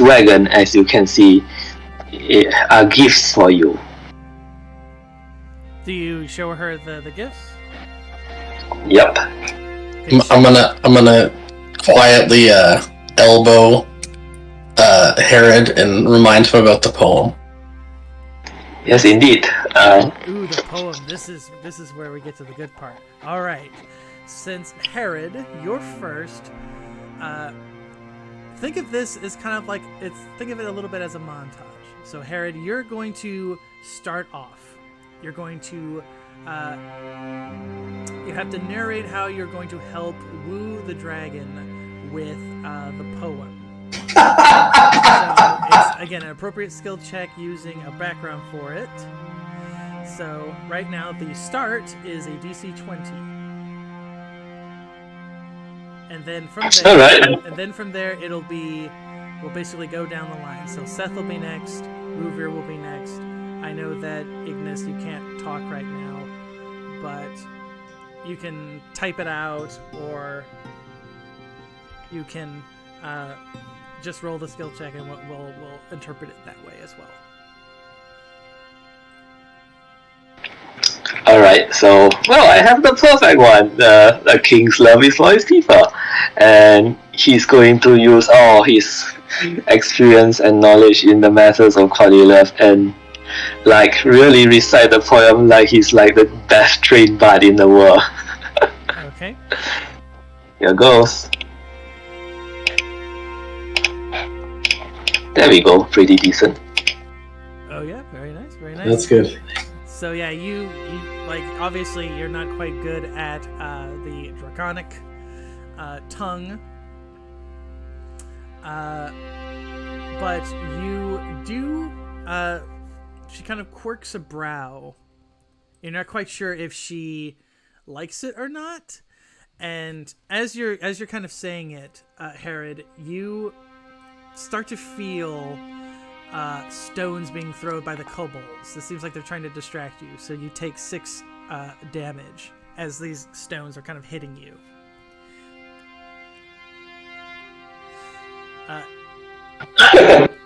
wagon, as you can see, are gifts for you. Do you show her the gifts? Yep. I'm gonna quietly elbow Herod and remind him about the poem. Yes, indeed. Ooh, the poem. This is where we get to the good part. All right. Since Herod, you're first. Think of this as kind of like think of it a little bit as a montage. So Herod, you're going to start off. You're going to you have to narrate how you're going to help woo the dragon with the poem. So it's again an appropriate skill check using a background for it. So right now the start is a DC 20. And then from there, Alright. and then from there, we'll basically go down the line. So Seth will be next, Ruvir will be next. I know that Ignis, you can't talk right now, but you can type it out, or you can just roll the skill check, and we'll interpret it that way as well. Alright, so, well, I have the perfect one. The king's love is for his people. And he's going to use all his experience and knowledge in the methods of Cornelius and, like, really recite the poem like he's, like, the best trained bard in the world. Okay. Here goes. There we go, pretty decent. Oh yeah, very nice, very nice. That's good. So yeah, you like obviously you're not quite good at the draconic tongue, but you do. She kind of quirks a brow. You're not quite sure if she likes it or not. And as you're kind of saying it, Herod, you start to feel stones being thrown by the kobolds. This seems like they're trying to distract you, so you take 6 damage as these stones are kind of hitting you.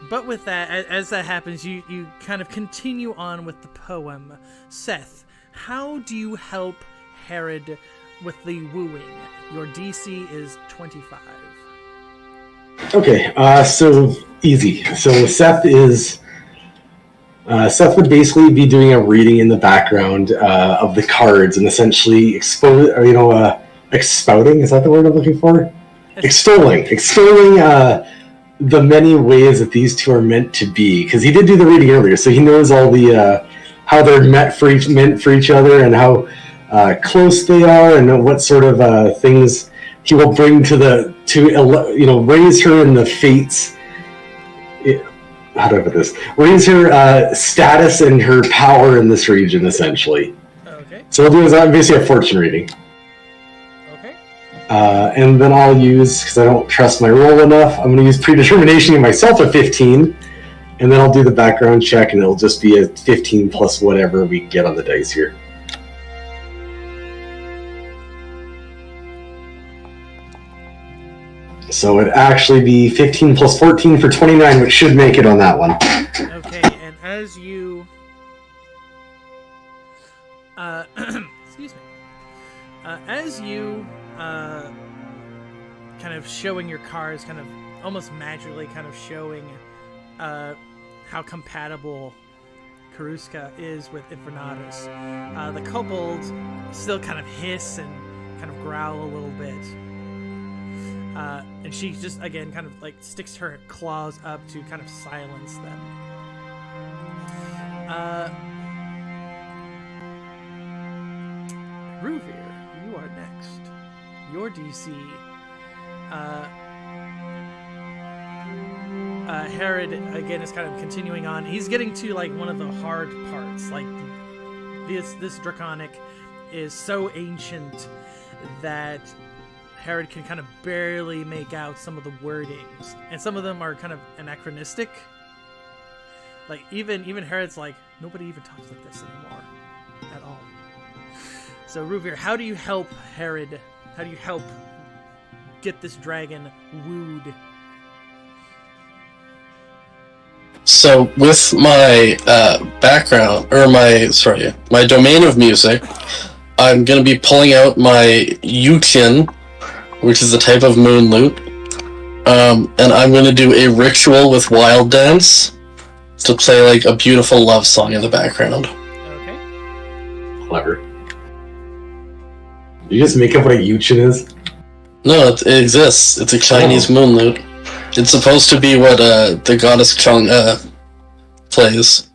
But with that, as that happens, you kind of continue on with the poem. Seth, how do you help Herod with the wooing? Your DC is 25. Okay, so easy. So Seth would basically be doing a reading in the background of the cards and essentially expouting. Is that the word I'm looking for? Extolling the many ways that these two are meant to be. Because he did do the reading earlier, so he knows all the how they're meant for each other and how close they are and what sort of things he will bring to raise her in the fates. How do I put this? Raise her status and her power in this region, essentially. Okay. So we'll do is basically a fortune reading. Okay. And then I'll use, because I don't trust my roll enough, I'm going to use predetermination in myself at 15, and then I'll do the background check, and it'll just be a 15 plus whatever we get on the dice here. So it'd actually be 15 plus 14 for 29, which should make it on that one. Okay, and as you... excuse me. As you kind of showing your cards, kind of almost magically kind of showing how compatible Karuska is with Infernatus, the kobolds still kind of hiss and kind of growl a little bit. And she just, again, kind of like sticks her claws up to kind of silence them. Ruvir, you are next. Your DC. Herod, again, is kind of continuing on. He's getting to, like, one of the hard parts. Like, this Draconic is so ancient that Herod can kind of barely make out some of the wordings, and some of them are kind of anachronistic. Like even Herod's like, nobody even talks like this anymore, at all. So Ruvir, how do you help Herod? How do you help get this dragon wooed. So with my background, or my domain of music, I'm going to be pulling out my yukin, which is a type of moon lute, and I'm going to do a ritual with wild dance to play like a beautiful love song in the background. Okay. Clever. You just make up what a yuchin is? No, it exists. It's a Chinese moon lute. It's supposed to be what the goddess Chung plays.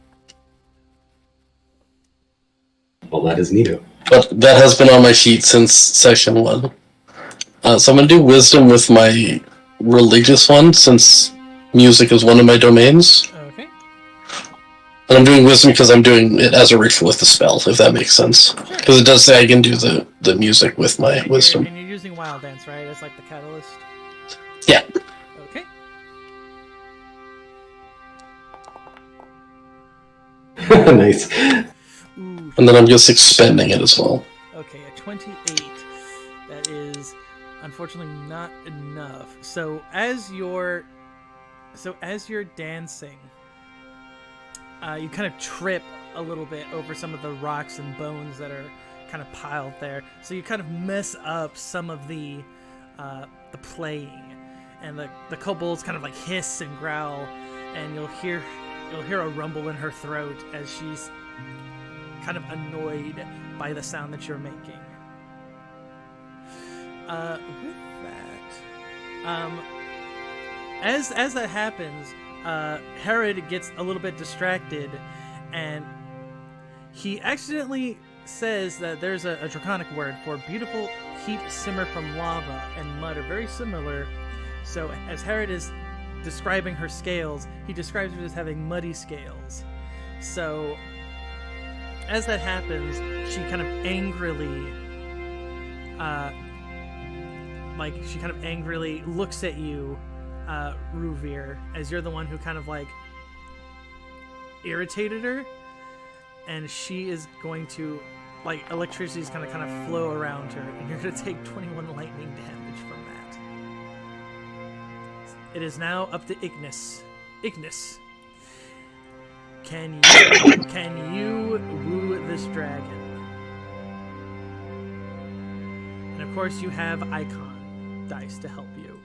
Well, that is neato. But that has been on my sheet since session 1. So I'm going to do wisdom with my religious one, since music is one of my domains. Okay. And I'm doing wisdom because I'm doing it as a ritual with the spell, if that makes sense. Because it does say I can do the music with my wisdom. And you're using Wild Dance, right? It's like the catalyst? Yeah. Okay. Nice. Ooh, And then I'm just expending it as well. okay, a 28. That is unfortunately not enough. So as you're dancing, you kind of trip a little bit over some of the rocks and bones that are kind of piled there. So you kind of mess up some of the playing, and the kobolds kind of like hiss and growl, and you'll hear a rumble in her throat as she's kind of annoyed by the sound that you're making. With that, as that happens, Herod gets a little bit distracted, and he accidentally says that there's a draconic word for beautiful heat simmer from lava and mud are very similar. So as Herod is describing her scales, he describes her as having muddy scales. So as that happens, she kind of angrily looks at you, Ruvir, as you're the one who kind of like irritated her, and she is going to, like, electricity is going to kind of flow around her, and you're going to take 21 lightning damage from that. It is now up to Ignis. Ignis, can you woo this dragon? And of course, you have Icon dice to help you.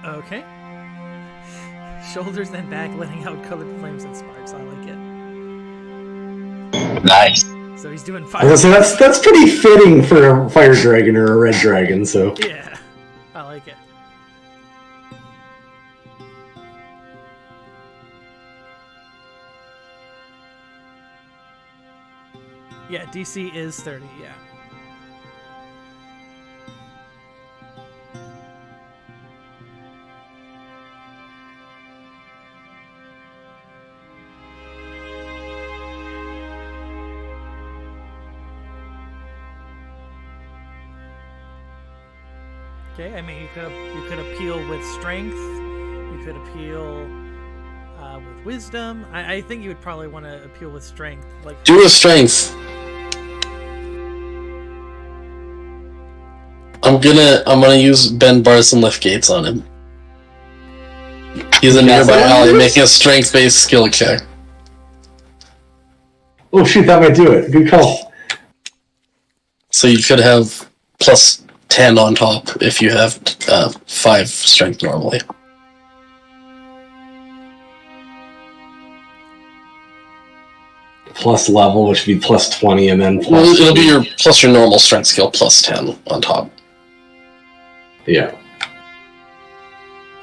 Okay. Shoulders then back, letting out colored flames and sparks. I like it. Nice. So he's doing I fire. was gonna say, that's pretty fitting for a fire dragon or a red dragon, so. Yeah, I like it. Yeah, DC is 30, yeah. Okay, I mean, you could appeal with strength. You could appeal with wisdom. I think you would probably want to appeal with strength. Like, Do a strength. I'm gonna use Ben Bars and lift gates on him. He's a nearby ally making a strength-based skill check. Oh shoot, that might do it. Good call. So you could have plus 10 on top if you have 5 strength normally. Plus level, which would be plus 20, and then Well, plus... it'll be your plus your normal strength skill plus 10 on top. Yeah.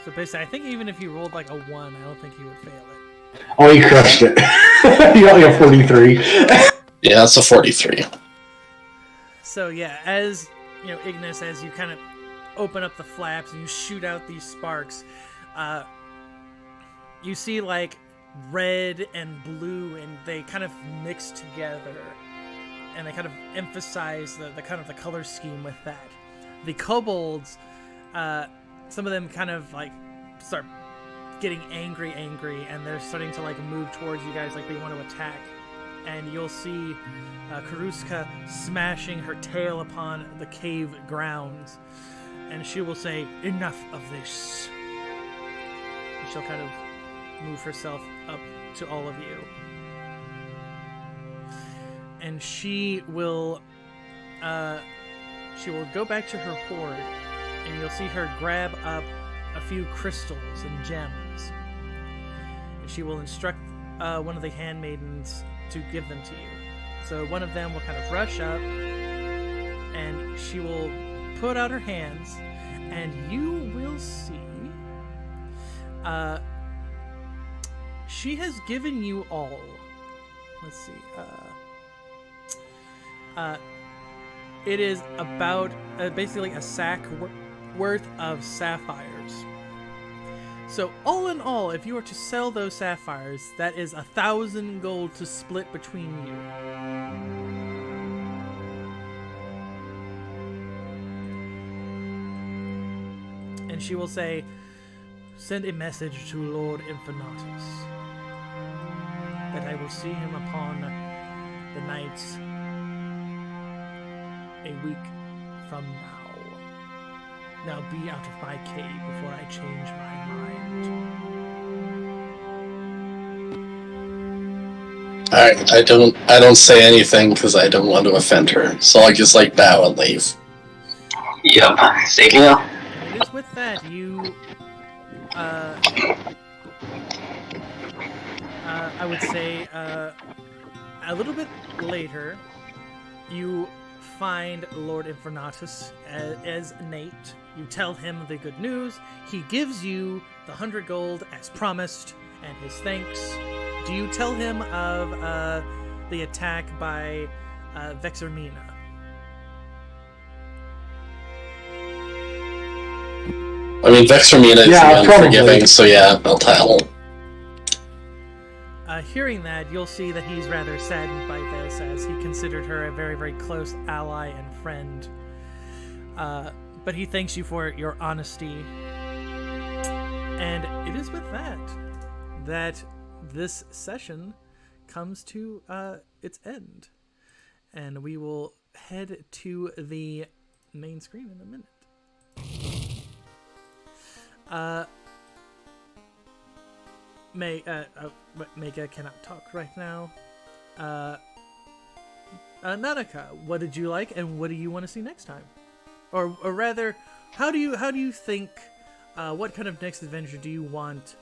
so basically, I think even if you rolled like a 1, I don't think you would fail it. Oh, he crushed it. He got like a 43. Yeah, that's a 43. So yeah, as you know, Ignis, as you kind of open up the flaps and you shoot out these sparks, you see like red and blue, and they kind of mix together, and they kind of emphasize the kind of the color scheme with that. The kobolds, some of them kind of like start getting angry, and they're starting to like move towards you guys like they want to attack. And you'll see Karuska smashing her tail upon the cave grounds, and she will say, "Enough of this." And she'll kind of move herself up to all of you. And she will go back to her hoard, and you'll see her grab up a few crystals and gems. And she will instruct one of the handmaidens to give them to you. So one of them will kind of rush up, and she will put out her hands, and you will see she has given you all, let's see, it is about basically a sack worth of sapphires. So all in all, if you were to sell those sapphires, that is 1,000 gold to split between you. And she will say, "Send a message to Lord Infinatus that I will see him upon the night a week from now. Now be out of my cave before I change my mind." Alright, I don't say anything because I don't want to offend her. So I'll just like bow and leave. Yep, same here. And it is with that you I would say a little bit later you find Lord Infinatus as Nate. You tell him the good news. He gives you the 100 gold as promised and his thanks. Do you tell him of the attack by Vexermina? I mean, Vexermina is the unforgiving, so yeah, I'll tell him. Hearing that, you'll see that he's rather saddened by this, as he considered her a very, very close ally and friend. But he thanks you for your honesty. And it is with that this session comes to its end. And we will head to the main screen in a minute. Mega cannot talk right now. Nanaka, what did you like, and what do you want to see next time? Or rather, how do you think? What kind of next adventure do you want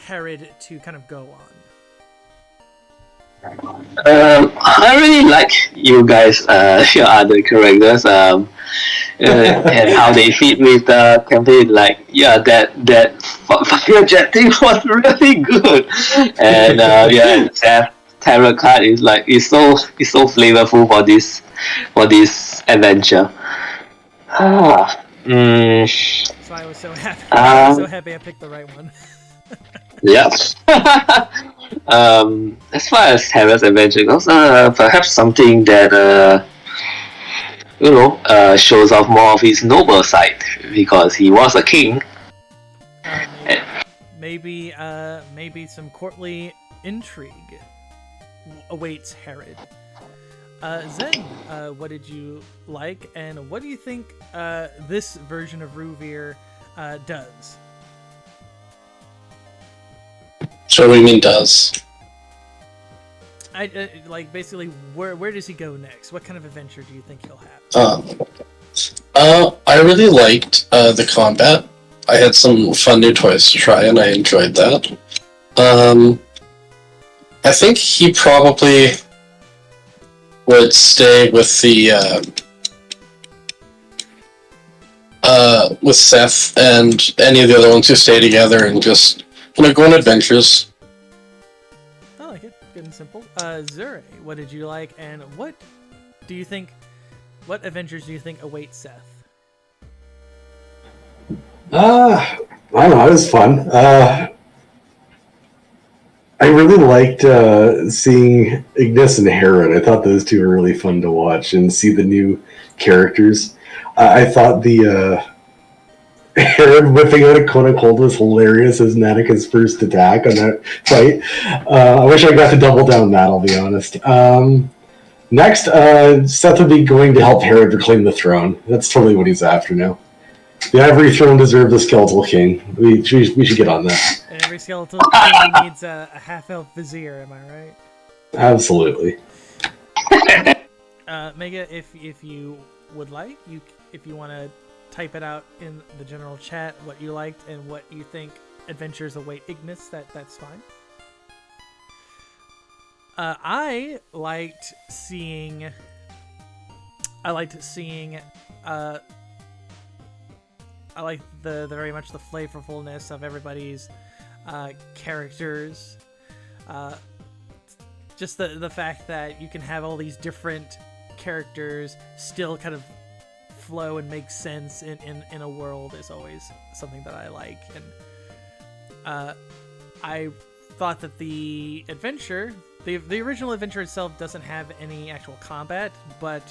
Herod to kind of go on? I really like you guys, your other characters, and how they fit with the campaign. Like, yeah, that fire jet thing was really good, and Seth tarot card is like it's so flavorful for this adventure. So I was so happy. I picked the right one. Yes. As far as Herod's adventure goes, perhaps something that shows off more of his noble side, because he was a king. Maybe some courtly intrigue awaits Herod. Zen, what did you like, and what do you think this version of Ruvir does? So what do you mean does? I like basically where does he go next? What kind of adventure do you think he'll have? I really liked the combat. I had some fun new toys to try, and I enjoyed that. I think he probably would stay with the with Seth and any of the other ones who stay together and just go on adventures. I like it. Good and simple. Zure, what did you like, and what adventures do you think await Seth? I don't know, it was fun. I really liked seeing Ignis and Herod. I thought those two were really fun to watch and see the new characters. I thought the Herod whipping out a Kona Cold was hilarious as Nanika's first attack on that fight. I wish I got to double down that, I'll be honest. Next, Seth would be going to help Herod reclaim the throne. That's totally what he's after now. The Ivory Throne deserves a skeletal king. We should get on that. And every skeletal king needs a half-elf vizier, am I right? Absolutely. Mega, if you would like, if you want to type it out in the general chat what you liked and what you think adventures await Ignis, that's fine. I liked seeing I like the very much the flavorfulness of everybody's characters. Just the fact that you can have all these different characters still kind of flow and make sense in a world is always something that I like. And I thought that the adventure, the original adventure itself doesn't have any actual combat, but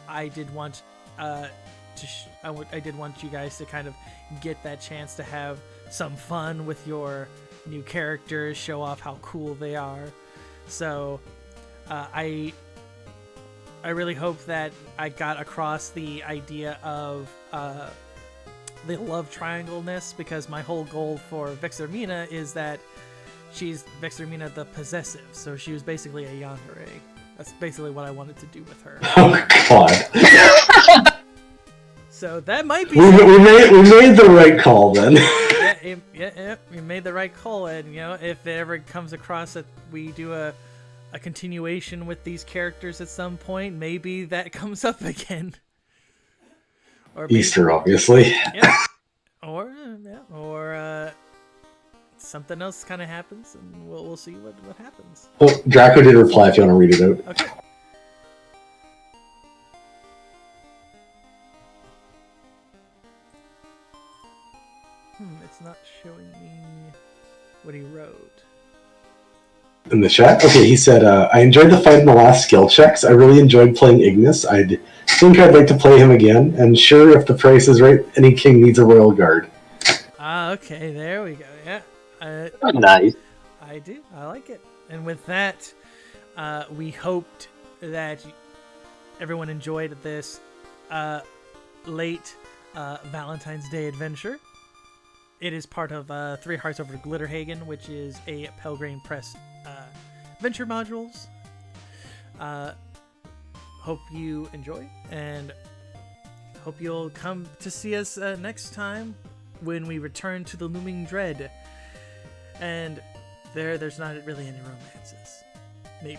I did want I did want you guys to kind of get that chance to have some fun with your new characters, show off how cool they are. So I really hope that I got across the idea of the love triangle-ness, because my whole goal for Vexermina is that she's Vexermina the possessive, so she was basically a yandere. That's basically what I wanted to do with her. Oh God. So that might be. We made the right call then. Yeah, we made the right call, and if it ever comes across that we do a continuation with these characters at some point, maybe that comes up again. Or maybe, Easter, obviously. Yeah. Or something else kind of happens, and we'll see what happens. Oh, Draco did reply if you want to read it out. Okay. It's not showing me what he wrote. In the chat? Okay, he said, I enjoyed the fight in the last skill checks. I really enjoyed playing Ignis. I'd like to play him again. And sure, if the price is right, any king needs a royal guard. Okay, there we go. Yeah. Nice. I do. I like it. And with that, we hoped that everyone enjoyed this late Valentine's Day adventure. It is part of Three Hearts Over Glitterhagen, which is a Pelgrane Press adventure modules. Hope you enjoy, and hope you'll come to see us next time when we return to the Looming Dread. And there's not really any romances. Maybe.